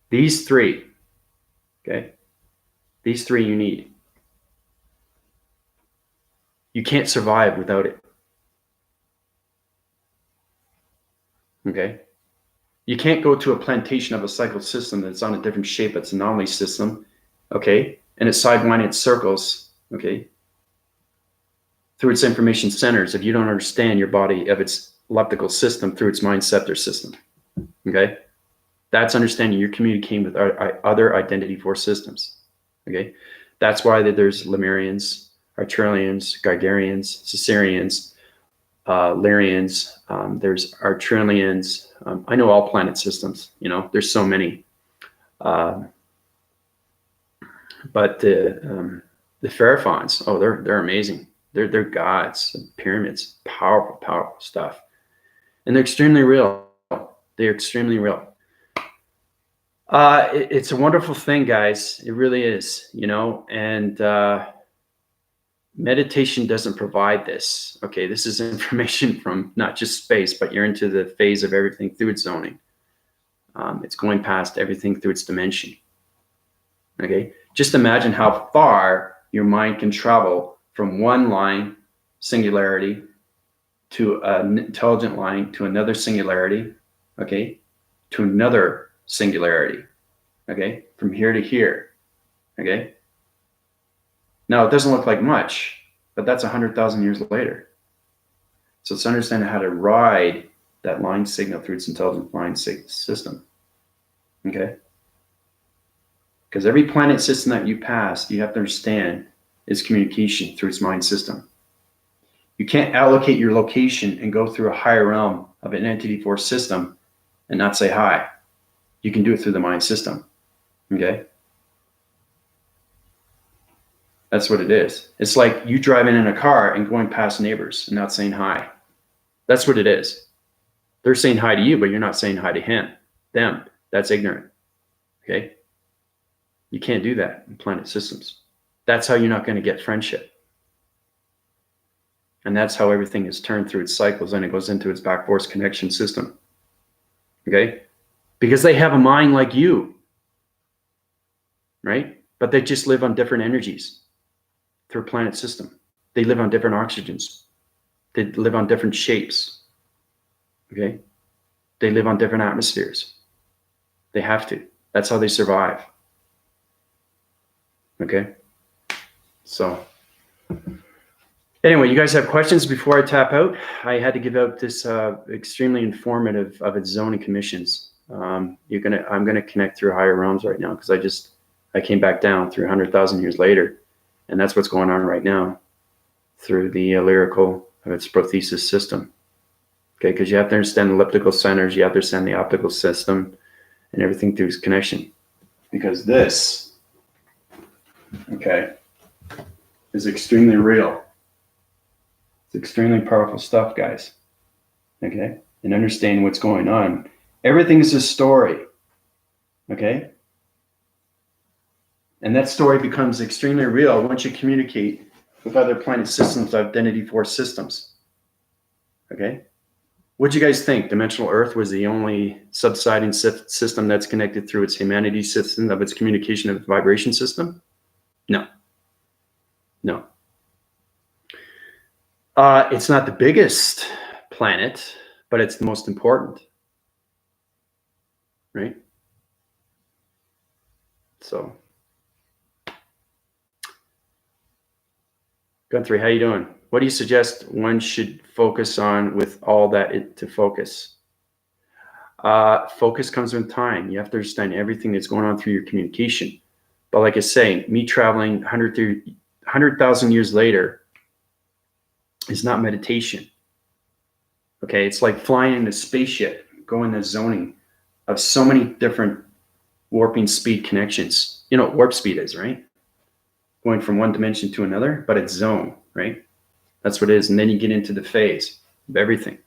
These three, okay, these three you need. You can't survive without it. Okay? You can't go to a plantation of a cycle system that's on a different shape. It's an anomaly system, okay? And it's sidewinding its circles, okay? Through its information centers if you don't understand your body of its leptical system through its mind scepter system, okay? That's understanding you're communicating with other identity force systems, okay? That's why there's Lemurians, Arturians, Gigarians, Caesareans, Lyrians, there's Arturians. I know all planet systems, you know, there's so many. But the Pharaohs, oh, they're amazing. They're gods, pyramids, powerful, powerful stuff. And they're extremely real. They're extremely real. It's a wonderful thing, guys. It really is, you know, and meditation doesn't provide this. Okay, this is information from not just space, but you're into the phase of everything through its zoning. It's going past everything through its dimension. Okay, just imagine how far your mind can travel from one line singularity to an intelligent line to another singularity, okay, to another singularity, okay, from here to here, okay. Now, it doesn't look like much, but that's 100,000 years later. So it's understanding how to ride that line signal through its intelligent line system, okay? Because every planet system that you pass, you have to understand is communication through its mind system. You can't allocate your location and go through a higher realm of an entity force system and not say hi. You can do it through the mind system, okay? That's what it is. It's like you driving in a car and going past neighbors and not saying hi. That's what it is. They're saying hi to you, but you're not saying hi to them. That's ignorant, okay? You can't do that in planet systems. That's how you're not going to get friendship. And that's how everything is turned through its cycles and it goes into its back force connection system, okay? Because they have a mind like you, right? But they just live on different energies through a planet system. They live on different oxygens. They live on different shapes, okay? They live on different atmospheres. They have to. That's how they survive, okay? So anyway, you guys have questions before I tap out? I had to give out this extremely informative of its zoning commissions. I'm gonna connect through higher realms right now because I came back down through 100,000 years later, and that's what's going on right now through the alerical of its prothesis system. Okay, because you have to understand the elliptical centers, you have to understand the optical system, and everything through its connection. Because this, okay, is extremely real. It's extremely powerful stuff, guys. Okay, and understanding what's going on. Everything is a story. Okay, and that story becomes extremely real once you communicate with other planet systems, identity force systems. Okay, what'd you guys think? Dimensional Earth was the only subsiding system that's connected through its humanity system of its communication of vibration system? No. No. It's not the biggest planet, but it's the most important, right? So, Guthrie, how you doing? What do you suggest one should focus on with all that to focus? Focus comes with time. You have to understand everything that's going on through your communication. But like I say, me traveling 100,000 years later is not meditation. Okay, it's like flying in a spaceship, going to zoning of so many different warping speed connections. You know what warp speed is, right? Going from one dimension to another, but it's zone, right? That's what it is. And then you get into the phase of everything,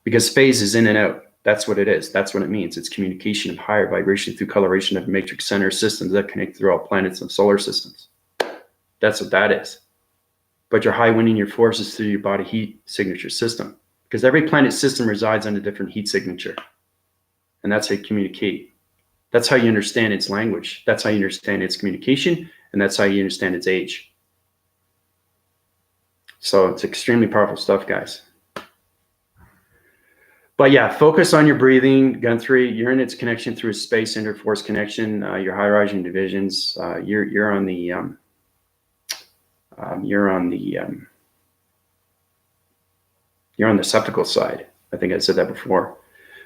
because phase is in and out. That's what it is. That's what it means. It's communication of higher vibration through coloration of matrix center systems that connect through all planets and solar systems. That's what that is. But you're high winding your forces through your body heat signature system, because every planet system resides on a different heat signature. And that's how you communicate. That's how you understand its language. That's how you understand its communication. And that's how you understand its age. So it's extremely powerful stuff, guys. But yeah, focus on your breathing. Gun 3, you're in its connection through a space interforce connection. Your high rising divisions. You're on the leptical side. I think I said that before.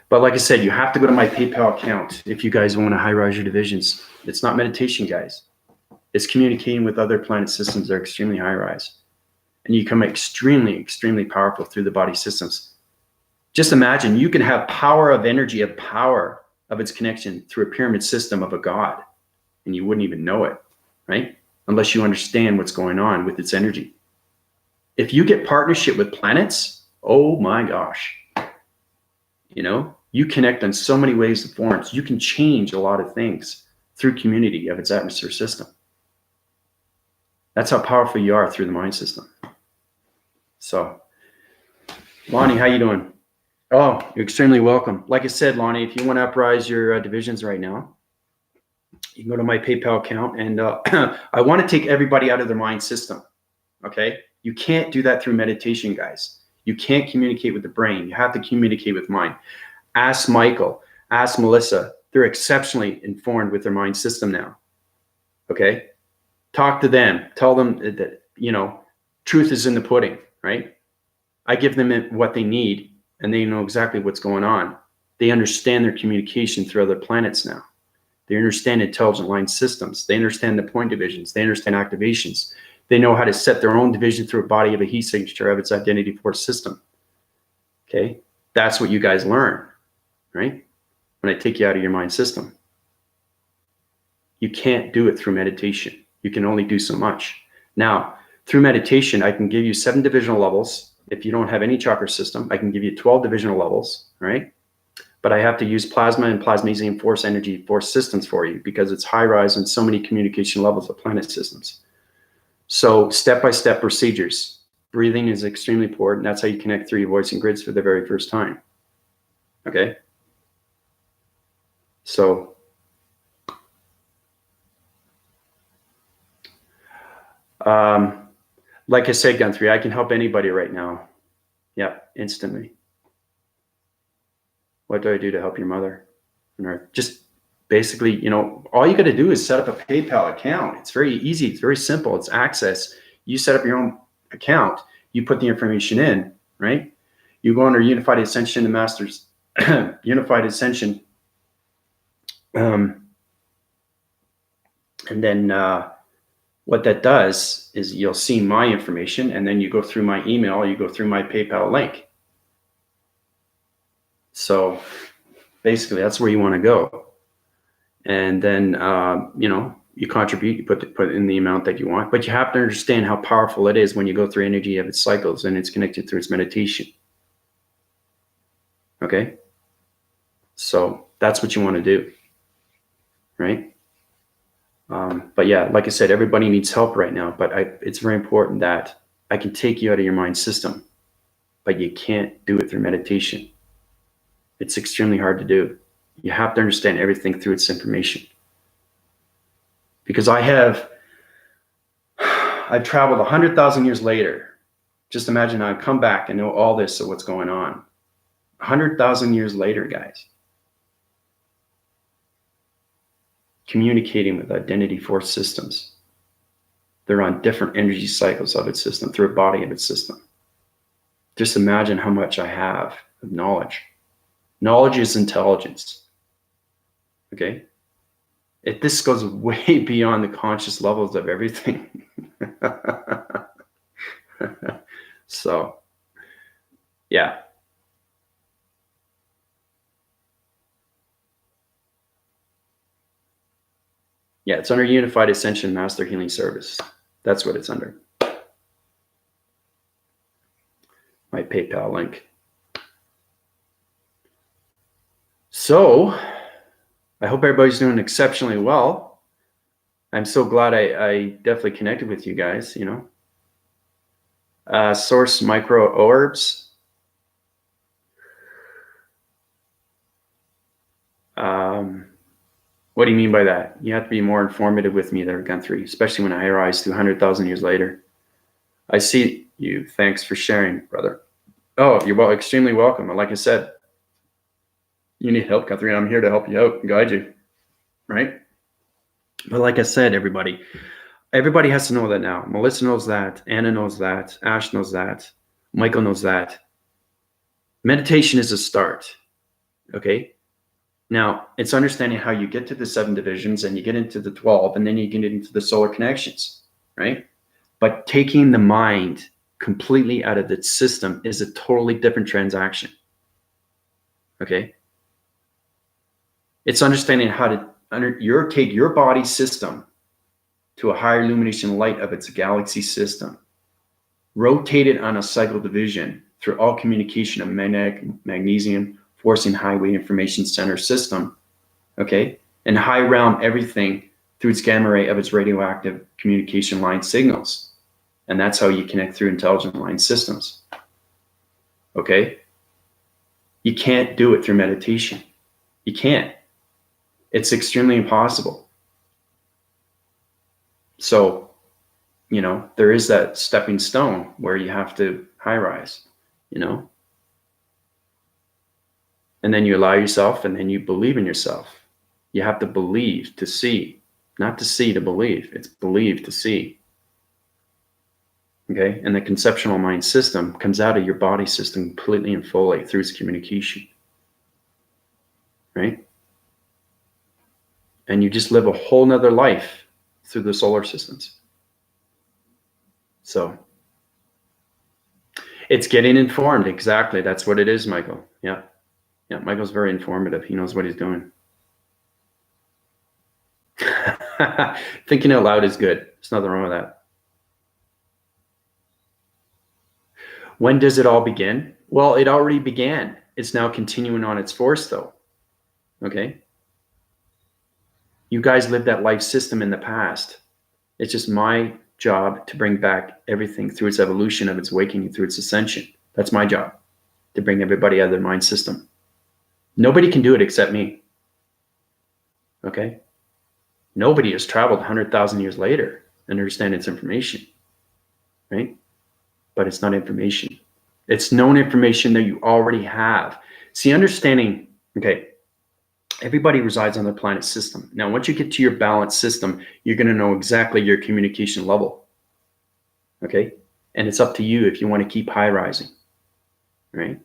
But like I said, you have to go to my PayPal account if you guys want to high rise your divisions. It's not meditation, guys. It's communicating with other planet systems that are extremely high rise. And you become extremely, extremely powerful through the body systems. Just imagine you can have power of energy, of power of its connection through a pyramid system of a god, and you wouldn't even know it, right? Unless you understand what's going on with its energy. If you get partnership with planets, oh my gosh, you know, you connect on so many ways and forms. You can change a lot of things through community of its atmosphere system. That's how powerful you are through the mind system. So, Lonnie, how you doing? Oh, you're extremely welcome. Like I said, Lonnie, if you want to uprise your divisions right now, you can go to my PayPal account, and I want to take everybody out of their mind system. Okay, you can't do that through meditation, guys. You can't communicate with the brain. You have to communicate with mind. Ask Michael, ask Melissa. They're exceptionally informed with their mind system now. Okay, talk to them. Tell them that, you know, truth is in the pudding, right? I give them what they need, and they know exactly what's going on. They understand their communication through other planets now. They understand intelligent line systems. They understand the point divisions. They understand activations. They know how to set their own division through a body of a heat signature of its identity force system. Okay, that's what you guys learn, right? When I take you out of your mind system. You can't do it through meditation. You can only do so much. Now, through meditation, I can give you 7 divisional levels. If you don't have any chakra system, I can give you 12 divisional levels, right? But I have to use plasma and plasmasium force energy force systems for you, because it's high rise and so many communication levels of planet systems. So step-by-step procedures. Breathing is extremely important. That's how you connect through your voice and grids for the very first time. Okay? So like I said, Gun 3, I can help anybody right now. Yeah, instantly. What do I do to help your mother on Earth? Just basically, you know, all you got to do is set up a PayPal account. It's very easy. It's very simple. It's access. You set up your own account. You put the information in, right? You go under Unified Ascension and Masters, Unified Ascension. And then what that does is you'll see my information, and then you go through my email, you go through my PayPal link. So basically, that's where you want to go. And then, you know, you contribute, you put in the amount that you want, but you have to understand how powerful it is when you go through energy of its cycles and it's connected through its meditation. Okay. So that's what you want to do. Right. But yeah, like I said, everybody needs help right now, but it's very important that I can take you out of your mind system, but you can't do it through meditation. It's extremely hard to do. You have to understand everything through its information. Because I've traveled 100,000 years later. Just imagine I come back and know all this of what's going on. 100,000 years later, guys. Communicating with identity force systems. They're on different energy cycles of its system, through a body of its system. Just imagine how much I have of knowledge. Knowledge is intelligence. Okay? This goes way beyond the conscious levels of everything. So, yeah. Yeah, it's under Unified Ascension Master Healing Service. That's what it's under. my PayPal link. So I hope everybody's doing exceptionally well. I'm so glad I definitely connected with you guys, you know. Source microorbs. What do you mean by that? You have to be more informative with me there, Guthrie, especially when I rise to 100,000 years later. I see you. Thanks for sharing, brother. Oh, you're extremely welcome. Like I said, you need help, Guthrie. I'm here to help you out and guide you, right? But like I said, everybody has to know that now. Melissa knows that. Anna knows that. Ash knows that. Michael knows that. Meditation is a start, okay? Now, it's understanding how you get to the 7 divisions and you get into the 12, and then you get into the solar connections, right? But taking the mind completely out of the system is a totally different transaction, okay? It's understanding how to take your body system to a higher illumination light of its galaxy system, rotate it on a cycle division through all communication of magnetic, magnesium, forcing highway information center system, okay? And high realm everything through its gamma ray of its radioactive communication line signals. And that's how you connect through intelligent line systems, okay? You can't do it through meditation. You can't. It's extremely impossible. So, you know, there is that stepping stone where you have to high rise, you know? And then you allow yourself, and then you believe in yourself. You have to believe to see, not to see to believe. It's believe to see. Okay? And the conceptual mind system comes out of your body system completely and fully through its communication. Right? And you just live a whole nother life through the solar systems. So it's getting informed. Exactly. That's what it is, Michael. Yeah. Yeah, Michael's very informative. He knows what he's doing. Thinking out loud is good. There's nothing wrong with that. When does it all begin? Well, it already began. It's now continuing on its force, though. Okay? You guys lived that life system in the past. It's just my job to bring back everything through its evolution of its awakening, through its ascension. That's my job, to bring everybody out of their mind system. Nobody can do it except me. Okay? Nobody has traveled 100,000 years later and understand its information, right? But it's not information. It's known information that you already have. See, understanding, okay, everybody resides on their planet system. Now, once you get to your balanced system, you're going to know exactly your communication level, okay? And it's up to you if you want to keep high rising, right?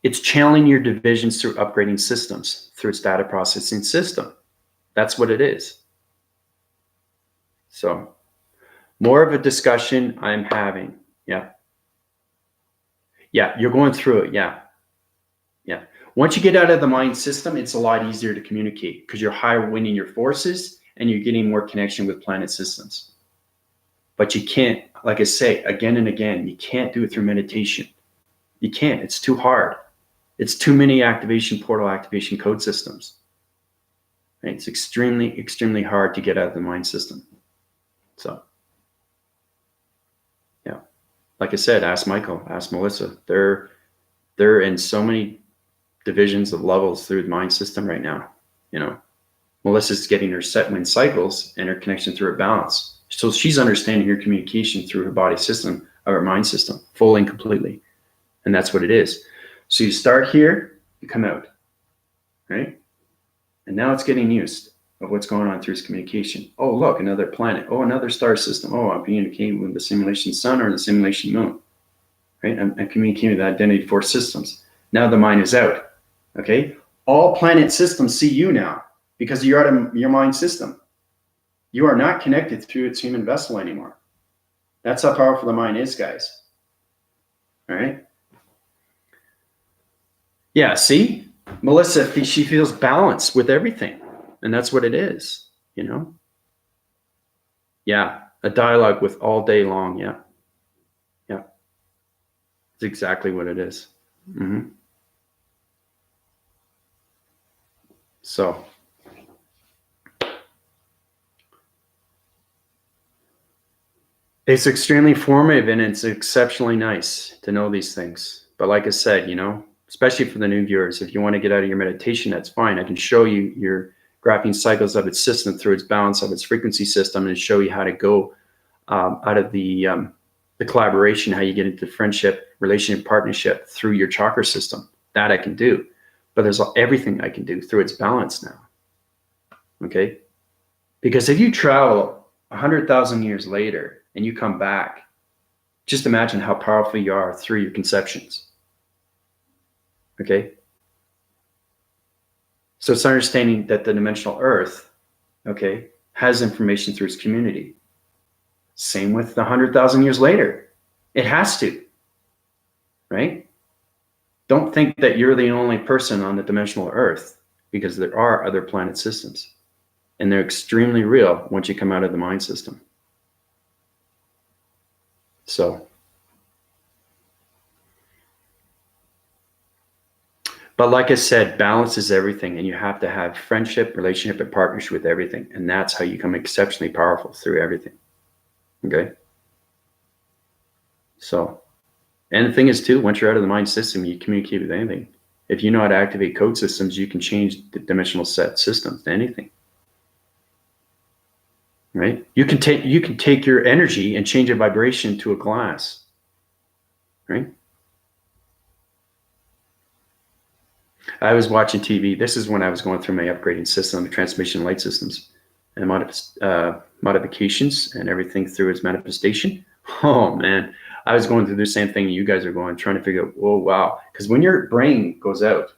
It's channeling your divisions through upgrading systems, through its data processing system. That's what it is. So, more of a discussion I'm having. Yeah. Yeah, you're going through it. Yeah. Yeah. Once you get out of the mind system, it's a lot easier to communicate because you're higher winning your forces and you're getting more connection with planet systems. But you can't, like I say, again and again, you can't do it through meditation. You can't. It's too hard. It's too many portal activation code systems. Right? It's extremely, extremely hard to get out of the mind system. So, yeah. Like I said, ask Michael, ask Melissa. They're in so many divisions of levels through the mind system right now. You know, Melissa's getting her set wind cycles and her connection through her balance. So she's understanding her communication through her body system, or her mind system, fully and completely. And that's what it is. So you start here, you come out, right? And now it's getting used of what's going on through its communication. Oh, look, another planet. Oh, another star system. Oh, I'm communicating with the simulation sun or the simulation moon, right? I'm communicating with the identity force systems. Now the mind is out, okay? All planet systems see you now because you're out of your mind system. You are not connected through its human vessel anymore. That's how powerful the mind is, guys. All right? Yeah, see? Melissa, she feels balance with everything. And that's what it is, you know? Yeah, a dialogue with all day long, yeah. Yeah. It's exactly what it is. Mm-hmm. So it's extremely formative and it's exceptionally nice to know these things. But like I said, especially for the new viewers, if you want to get out of your meditation, that's fine. I can show you your graphing cycles of its system through its balance of its frequency system and show you how to go out of the collaboration, how you get into friendship, relationship, partnership through your chakra system. That I can do. But there's everything I can do through its balance now. Okay? Because if you travel 100,000 years later and you come back, just imagine how powerful you are through your conceptions. Okay? So it's understanding that the dimensional earth, okay, has information through its community. Same with the 100,000 years later. It has to, right? Don't think that you're the only person on the dimensional earth, because there are other planet systems. And they're extremely real once you come out of the mind system. So, but like I said, balance is everything, and you have to have friendship, relationship, and partnership with everything. And that's how you become exceptionally powerful through everything. Okay? So, and the thing is too, once you're out of the mind system, you communicate with anything. If you know how to activate code systems, you can change the dimensional set systems to anything. Right? You can take your energy and change a vibration to a glass. Right? I was watching TV. This is when I was going through my upgrading system, the transmission light systems, and modifications and everything through its manifestation. Oh man, I was going through the same thing you guys are going, trying to figure out, oh wow. Because when your brain goes out,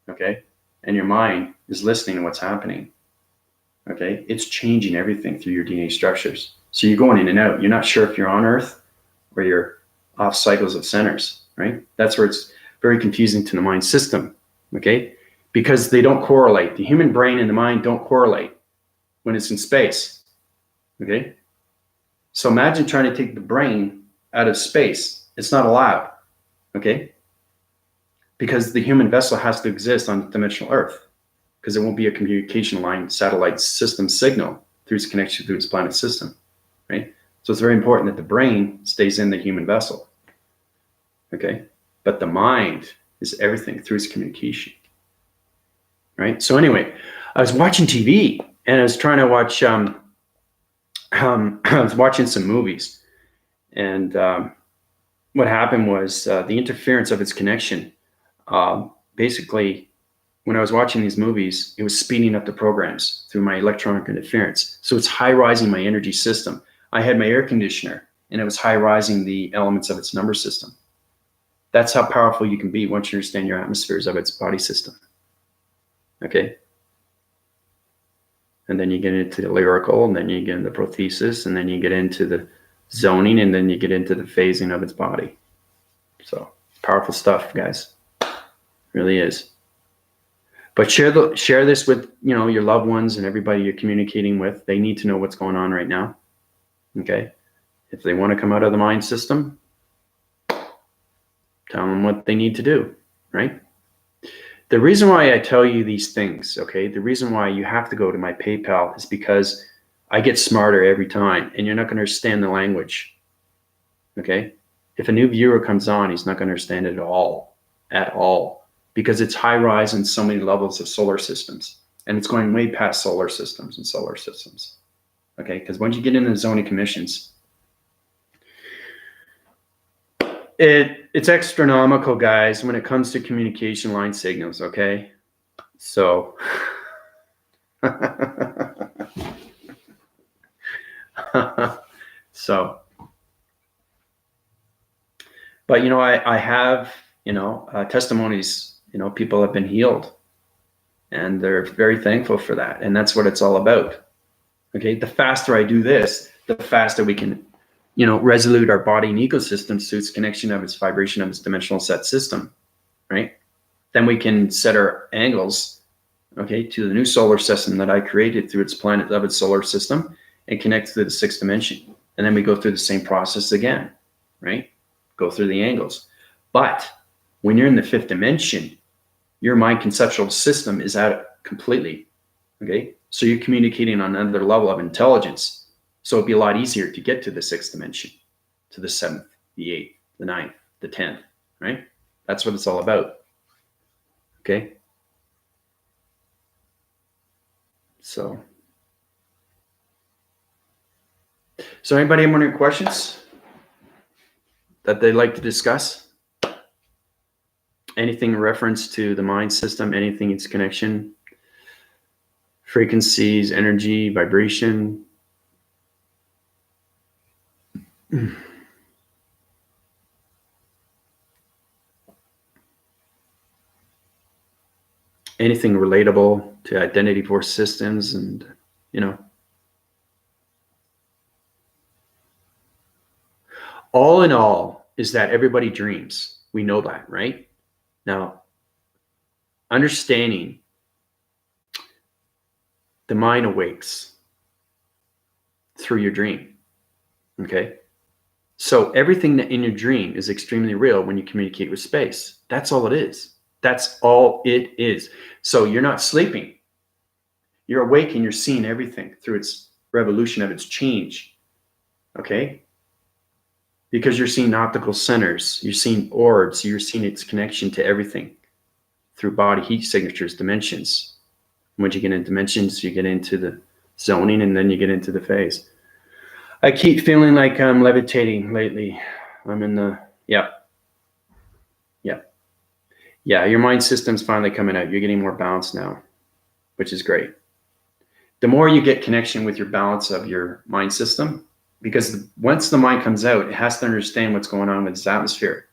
okay, and your mind is listening to what's happening, okay, it's changing everything through your DNA structures. So you're going in and out. You're not sure if you're on Earth or you're off cycles of centers, right? That's where it's very confusing to the mind system, okay? Because they don't correlate. The human brain and the mind don't correlate when it's in space, okay? So imagine trying to take the brain out of space. It's not allowed, okay? Because the human vessel has to exist on dimensional Earth, because there won't be a communication line, satellite system signal through its connection through its planet system, right? So it's very important that the brain stays in the human vessel, okay? But the mind is everything through its communication, right? So anyway, I was watching TV and I was trying to watch, I was watching some movies, and what happened was the interference of its connection. Basically, when I was watching these movies, it was speeding up the programs through my electronic interference. So it's high-rising my energy system. I had my air conditioner, and it was high-rising the elements of its number system. That's how powerful you can be once you understand your atmospheres of its body system. Okay? And then you get into the alerical, and then you get into prothesis, and then you get into the zoning, and then you get into the phasing of its body. So powerful stuff, guys. Really is. But share this with your loved ones and everybody you're communicating with. They need to know what's going on right now. Okay? If they want to come out of the mind system, tell them what they need to do, right? The reason why I tell you these things, okay, the reason why you have to go to my PayPal is because I get smarter every time, and you're not going to understand the language, okay? If a new viewer comes on, he's not going to understand it at all, because it's high rise in so many levels of solar systems, and it's going way past solar systems and solar systems, okay? Because once you get into the zoning commissions, it's astronomical, guys, when it comes to communication line signals, okay? So, so, but I have, testimonies, people have been healed, and they're very thankful for that. And that's what it's all about. Okay. The faster I do this, the faster we can, resolute our body and ecosystems to its connection of its vibration of its dimensional set system, right? Then we can set our angles, okay, to the new solar system that I created through its planet of its solar system, and connect to the sixth dimension. And then we go through the same process again, right? Go through the angles. But when you're in the fifth dimension, your mind conceptual system is out completely. Okay. So you're communicating on another level of intelligence. So it'd be a lot easier to get to the sixth dimension, to the seventh, the eighth, the ninth, the 10th, right? That's what it's all about. Okay. So anybody have any questions that they'd like to discuss? Anything in reference to the mind system, anything its connection, frequencies, energy, vibration? Anything relatable to identity force systems and, all in all is that everybody dreams. We know that, right? Now, understanding the mind awakes through your dream. Okay. So everything that in your dream is extremely real when you communicate with space. That's all it is. That's all it is. So you're not sleeping. You're awake and you're seeing everything through its revolution of its change. Okay. Because you're seeing optical centers, you're seeing orbs, you're seeing its connection to everything through body heat signatures, dimensions. Once you get into dimensions, you get into the zoning, and then you get into the phase. I keep feeling like I'm levitating lately. I'm in the, yeah. Your mind system's finally coming out. You're getting more balance now, which is great. The more you get connection with your balance of your mind system, because once the mind comes out, it has to understand what's going on with its atmosphere.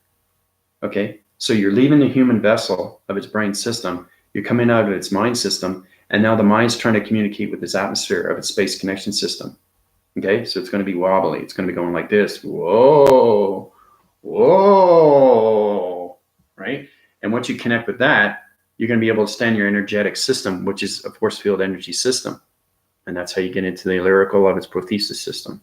Okay. So you're leaving the human vessel of its brain system. You're coming out of its mind system. And now the mind's trying to communicate with its atmosphere of its space connection system. Okay. So it's going to be wobbly. It's going to be going like this. Whoa, whoa. Right. And once you connect with that, you're going to be able to stand your energetic system, which is a force field energy system. And that's how you get into the alerical of its prothesis system,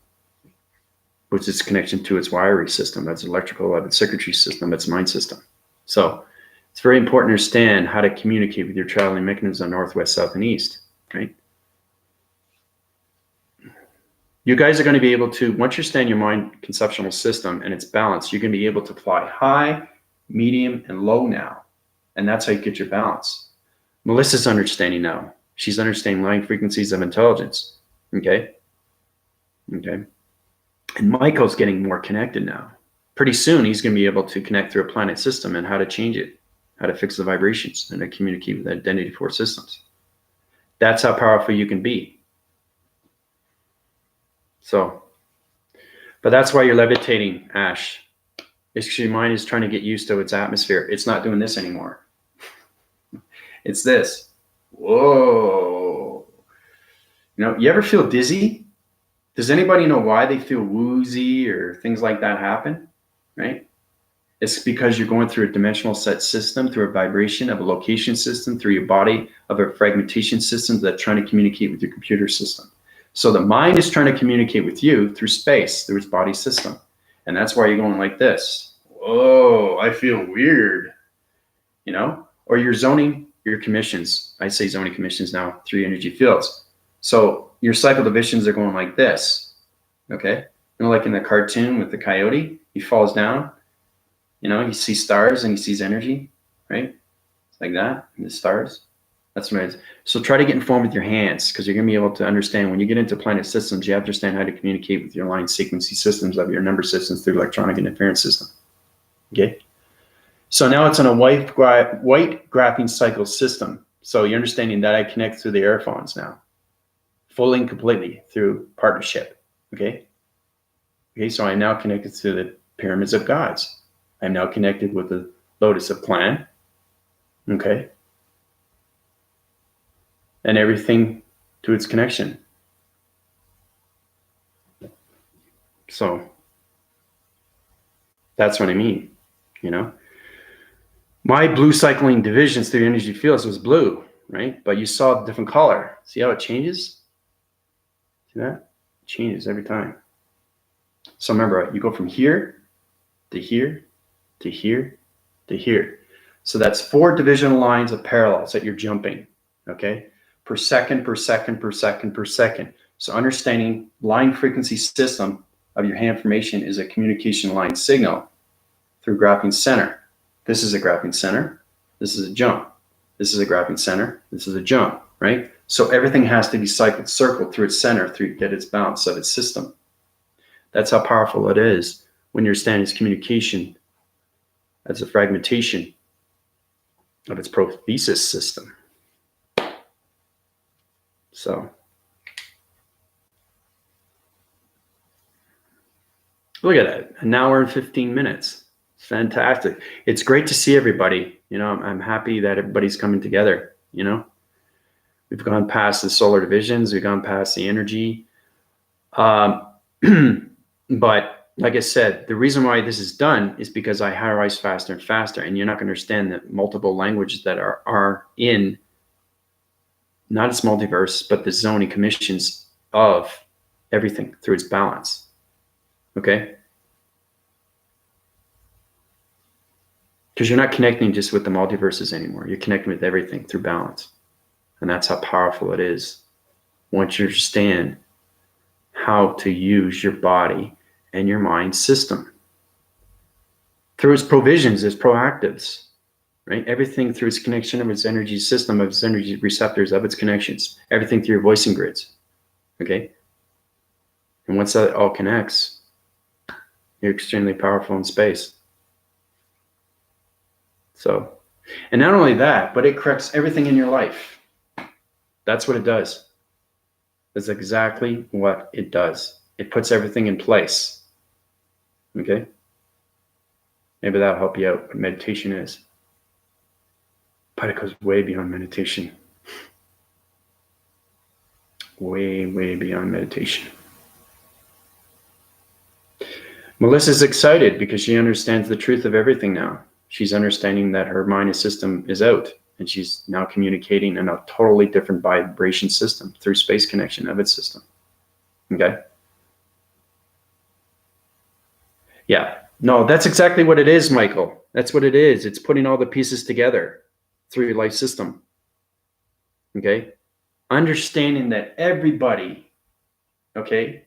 which is connection to its wiring system. That's electrical of its circuitry system. That's mind system. So it's very important to understand how to communicate with your traveling mechanism northwest, south, and east, right? You guys are going to be able to, once you understand your mind conceptual system and its balance, you're going to be able to fly high, medium, and low now. And that's how you get your balance. Melissa's understanding now. She's understanding line frequencies of intelligence. Okay. And Michael's getting more connected now. Pretty soon, he's going to be able to connect through a planet system and how to change it, how to fix the vibrations, and to communicate with identity force systems. That's how powerful you can be. So, but that's why you're levitating, Ash. It's because your mind is trying to get used to its atmosphere. It's not doing this anymore. It's this. Whoa. You ever feel dizzy? Does anybody know why they feel woozy or things like that happen? Right? It's because you're going through a dimensional set system, through a vibration of a location system, through your body of a fragmentation system that's trying to communicate with your computer system. So the mind is trying to communicate with you through space, through its body system. And that's why you're going like this. Whoa, I feel weird. Or you're zoning your commissions. I say zoning commissions now, 3 energy fields. So your cycle divisions are going like this. Okay. Like in the cartoon with the coyote, he falls down. He sees stars and he sees energy, right? It's like that, and the stars. That's what it is. So try to get informed with your hands, because you're going to be able to understand when you get into planet systems, you have to understand how to communicate with your line sequencing systems of your number systems through electronic interference system. Okay. So now it's on a white graphing cycle system. So you're understanding that I connect through the aerophones now, fully and completely through partnership. Okay. So I'm now connected to the pyramids of gods. I'm now connected with the lotus of plan. Okay. And everything to its connection. So that's what I mean. My blue cycling divisions through energy fields was blue, right? But you saw a different color. See how it changes? See that? It changes every time. So remember, you go from here to here to here to here. So that's 4 divisional lines of parallels that you're jumping, okay? Per second, per second, per second, per second. So understanding line frequency system of your hand formation is a communication line signal through graphene center. This is a graphene center. This is a jump. This is a graphene center. This is a jump, right? So everything has to be circled through its center to get its balance of its system. That's how powerful it is when you're understanding its communication as a fragmentation of its prothesis system. So look at that, an hour and 15 minutes. It's fantastic. It's great to see everybody. You know, I'm happy that everybody's coming together. You know, we've gone past the solar divisions. We've gone past the energy. But like I said, the reason why this is done is because I high-rise faster and faster, and you're not going to understand the multiple languages that are in not its multiverse, but the zoning commissions of everything through its balance. Okay? Because you're not connecting just with the multiverses anymore. You're connecting with everything through balance. And that's how powerful it is. Once you understand how to use your body and your mind system. Through its provisions, its proactives, right? Everything through its connection of its energy system, of its energy receptors, of its connections. Everything through your voicing grids, okay? And once that all connects, you're extremely powerful in space. So, and not only that, but it corrects everything in your life. That's what it does. That's exactly what it does. It puts everything in place. Okay? Maybe that'll help you out what meditation is. But it goes way beyond meditation. Way, way beyond meditation. Melissa's excited because she understands the truth of everything now. She's understanding that her mind system is out, and she's now communicating in a totally different vibration system through space connection of its system. Okay? Yeah. No, that's exactly what it is, Michael. That's what it is. It's putting all the pieces together through your life system. Okay? Understanding that everybody, okay,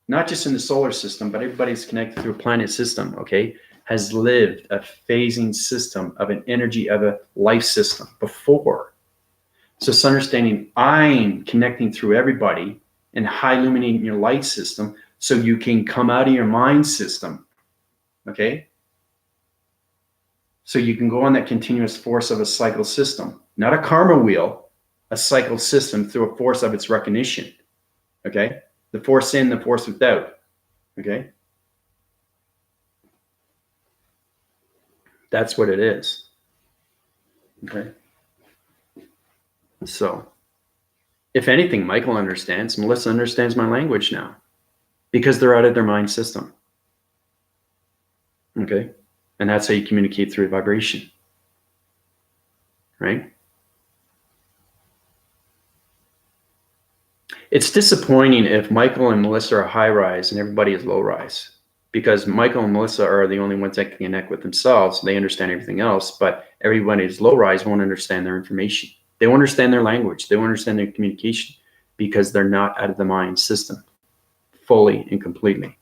not just in the solar system, but everybody's connected through a planet system, okay, has lived a phasing system of an energy of a life system before. So it's understanding I'm connecting through everybody and high illuminating your light system so you can come out of your mind system, okay? So you can go on that continuous force of a cycle system, not a karma wheel, a cycle system through a force of its recognition, okay? The force in, the force without, okay? That's what it is, okay? So, if anything, Michael understands, Melissa understands my language now because they're out of their mind system, okay? And that's how you communicate through vibration, right? It's disappointing if Michael and Melissa are high rise and everybody is low rise, because Michael and Melissa are the only ones that can connect with themselves. They understand everything else, but everybody who's low rise won't understand their information. They won't understand their language. They won't understand their communication because they're not out of the mind system fully and completely.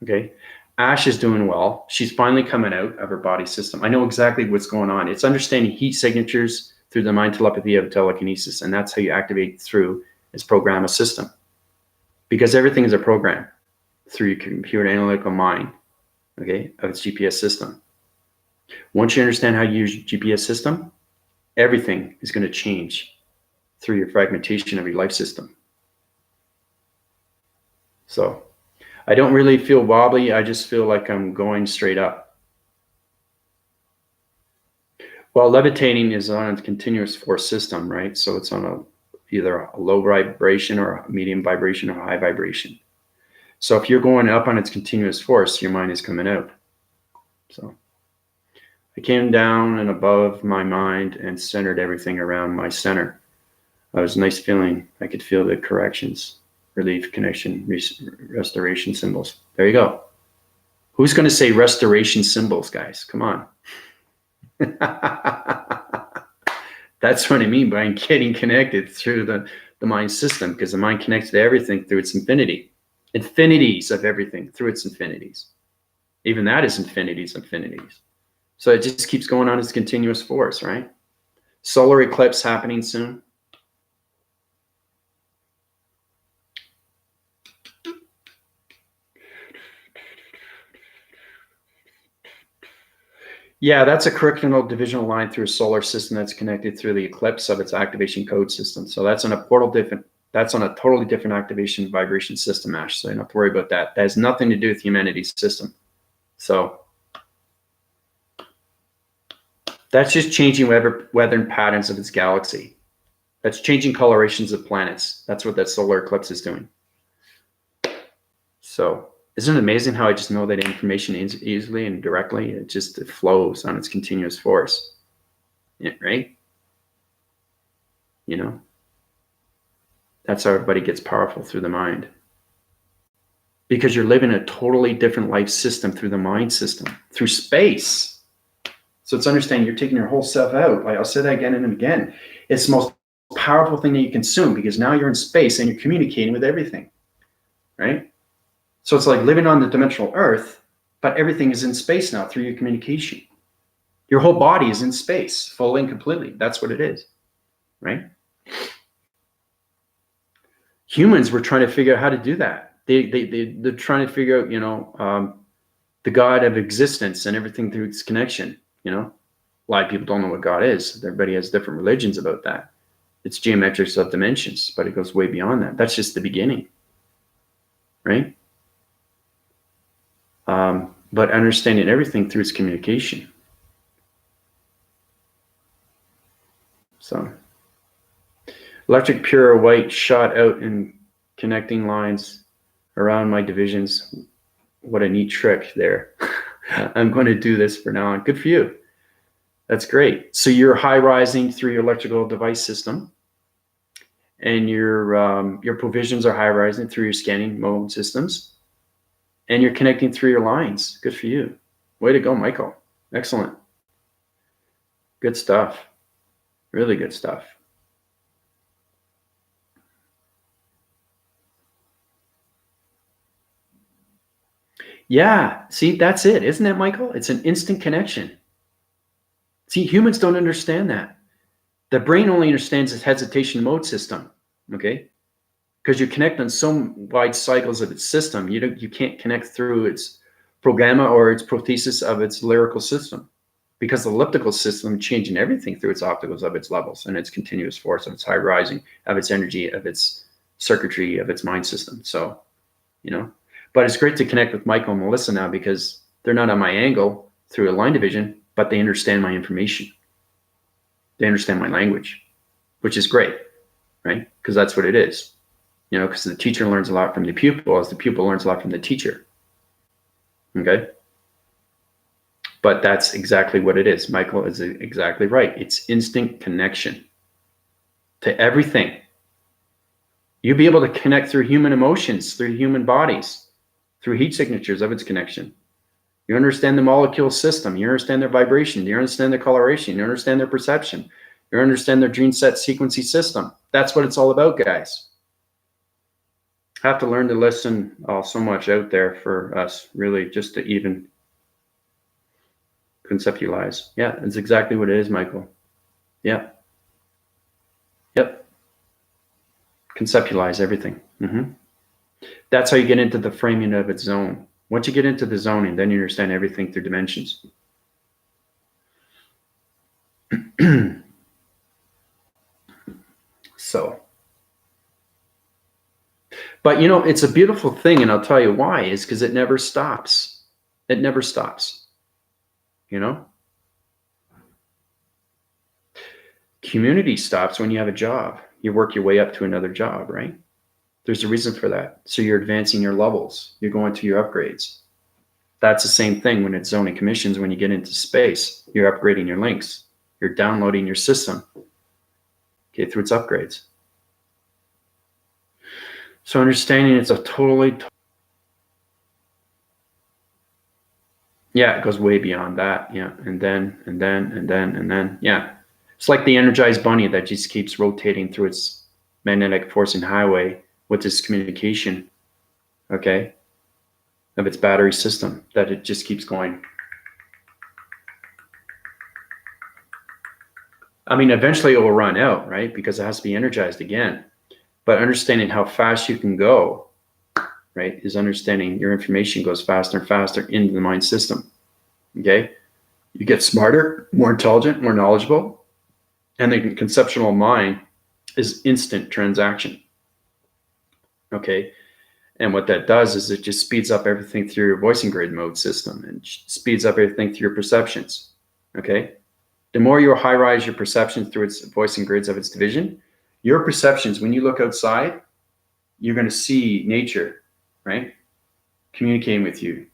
Okay. Ash is doing well. She's finally coming out of her body system. I know exactly what's going on. It's understanding heat signatures through the mind telepathy of telekinesis. And that's how you activate through its program a system, because everything is a program through your computer analytical mind, okay, of its GPS system. Once you understand how to use your GPS system, everything is going to change through your fragmentation of your life system. So I don't really feel wobbly. I just feel like I'm going straight up. Well, levitating is on a continuous force system, right? So it's on either a low vibration or a medium vibration or high vibration. So if you're going up on its continuous force, your mind is coming out. So I came down and above my mind and centered everything around my center. It was a nice feeling. I could feel the corrections, relief, connection, restoration symbols. There you go. Who's going to say restoration symbols, guys? Come on. That's what I mean by getting connected through the mind system, because the mind connects to everything through its infinity. Infinities of everything through its infinities. Even that is infinities, infinities. So it just keeps going on as continuous force, right? Solar eclipse happening soon. Yeah, that's a curricular divisional line through a solar system that's connected through the eclipse of its activation code system. So that's on a that's on a totally different activation vibration system, Ash. So you don't have to worry about that. That has nothing to do with humanity's system. So that's just changing weather patterns of its galaxy. That's changing colorations of planets. That's what that solar eclipse is doing. So isn't it amazing how I just know that information easily and directly? It just flows on its continuous force, yeah, right? You know, that's how everybody gets powerful through the mind. Because you're living a totally different life system through the mind system, through space. So it's understanding you're taking your whole self out. Like I'll say that again and again. It's the most powerful thing that you consume, because now you're in space and you're communicating with everything, right? So it's like living on the dimensional Earth, but everything is in space now through your communication. Your whole body is in space, fully and completely. That's what it is, right? Humans were trying to figure out how to do that. They're trying to figure out, the God of existence and everything through its connection. A lot of people don't know what God is. Everybody has different religions about that. It's geometrics of dimensions, but it goes way beyond that. That's just the beginning, right? But understanding everything through its communication. So, electric pure white shot out in connecting lines around my divisions. What a neat trick there. I'm going to do this for now on. Good for you. That's great. So you're high rising through your electrical device system, and your provisions are high rising through your scanning mode systems, and you're connecting through your lines. Good for you. Way to go, Michael. Excellent. Good stuff. Really good stuff. Yeah, see, that's it, isn't it, Michael? It's an instant connection. See, humans don't understand that. The brain only understands its hesitation mode system, okay? Because you connect on so wide cycles of its system, you can't connect through its programma or its prothesis of its alerical system, because the leptical system changing everything through its opticals of its levels and its continuous force of its high rising, of its energy, of its circuitry, of its mind system. So, but it's great to connect with Michael and Melissa now, because they're not on my angle through a line division, but they understand my information. They understand my language, which is great, right? Because that's what it is. Because the teacher learns a lot from the pupil, as the pupil learns a lot from the teacher. Okay? But that's exactly what it is. Michael is exactly right. It's instant connection to everything. You'll be able to connect through human emotions, through human bodies, through heat signatures of its connection. You understand the molecule system. You understand their vibration. You understand their coloration. You understand their perception. You understand their gene set sequencing system. That's what it's all about, guys. Have to learn to listen. So much out there for us, really, just to even conceptualize. Yeah, that's exactly what it is, Michael. Yeah. Yep. Conceptualize everything. That's how you get into the framing of its zone. Once you get into the zoning, then you understand everything through dimensions. So, but it's a beautiful thing, and I'll tell you why, is because it never stops. It never stops. Community stops when you have a job. You work your way up to another job, right? There's a reason for that. So you're advancing your levels. You're going to your upgrades. That's the same thing when it's zoning commissions. When you get into space, you're upgrading your links. You're downloading your system, okay, through its upgrades. So understanding it's a totally Yeah, it goes way beyond that. Yeah. And then. Yeah. It's like the energized bunny that just keeps rotating through its magnetic forcing highway with this communication, okay, of its battery system, that it just keeps going. I mean, eventually it will run out, right? Because it has to be energized again. But understanding how fast you can go, right, is understanding your information goes faster and faster into the mind system. Okay? You get smarter, more intelligent, more knowledgeable, and the conceptual mind is instant transaction. Okay? And what that does is it just speeds up everything through your voicing grid mode system and speeds up everything through your perceptions. Okay? The more you high-rise your perceptions through its voicing grids of its division, your perceptions, when you look outside, you're going to see nature, right? Communicating with you,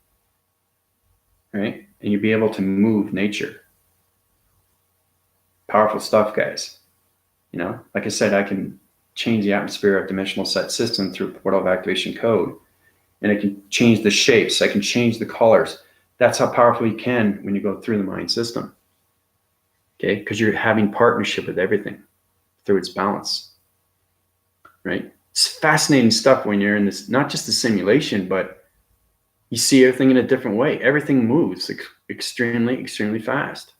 right? And you'll be able to move nature. Powerful stuff, guys. You know, like I said, I can change the atmosphere of dimensional set system through portal of activation code, and it can change the shapes. I can change the colors. That's how powerful you can when you go through the mind system. Okay, because you're having partnership with everything through its balance, right? It's fascinating stuff when you're in this, not just the simulation, but you see everything in a different way. Everything moves extremely, extremely fast.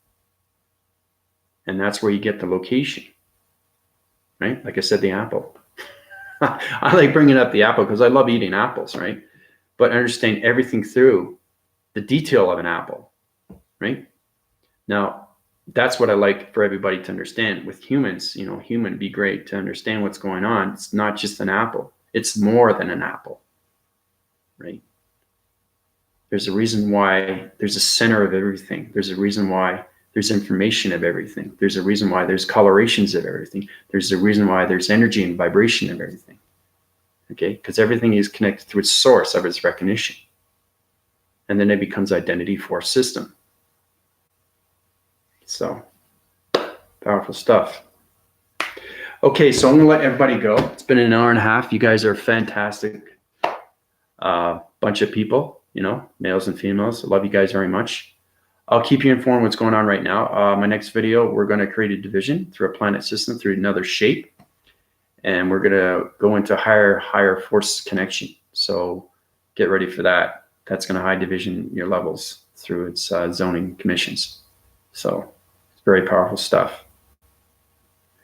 And that's where you get the location, right? Like I said, the apple. I like bringing up the apple because I love eating apples, right? But understand everything through the detail of an apple, right? Now, that's what I like for everybody to understand. With humans, you know, human would be great to understand what's going on. It's not just an apple. It's more than an apple, right? There's a reason why there's a center of everything. There's a reason why there's information of everything. There's a reason why there's colorations of everything. There's a reason why there's energy and vibration of everything, okay? Because everything is connected through its source of its recognition. And then it becomes identity force system. So, powerful stuff. Okay, so I'm going to let everybody go. It's been an hour and a half. You guys are a fantastic bunch of people, you know, males and females. I love you guys very much. I'll keep you informed what's going on right now. My next video, we're going to create a division through a planet system, through another shape. And we're going to go into higher force connection. So get ready for that. That's going to high division your levels through its zoning commissions. So it's very powerful stuff.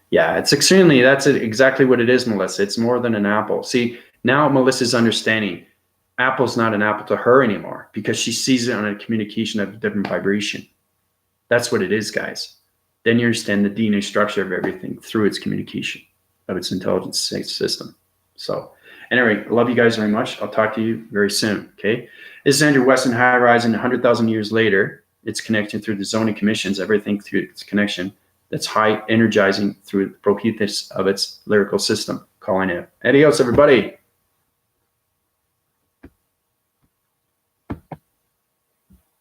Yeah, it's extremely, that's exactly what it is, Melissa. It's more than an apple. See, now Melissa's understanding apple's not an apple to her anymore because she sees it on a communication of a different vibration. That's what it is, guys. Then you understand the DNA structure of everything through its communication of its intelligence system. So anyway, I love you guys very much. I'll talk to you very soon, okay? This is Andrew Weston, High Horizon. 100,000 years later, it's connecting through the zoning commissions, everything through its connection. That's high energizing through the prothesis of its lyrical system, calling it. Adios, everybody.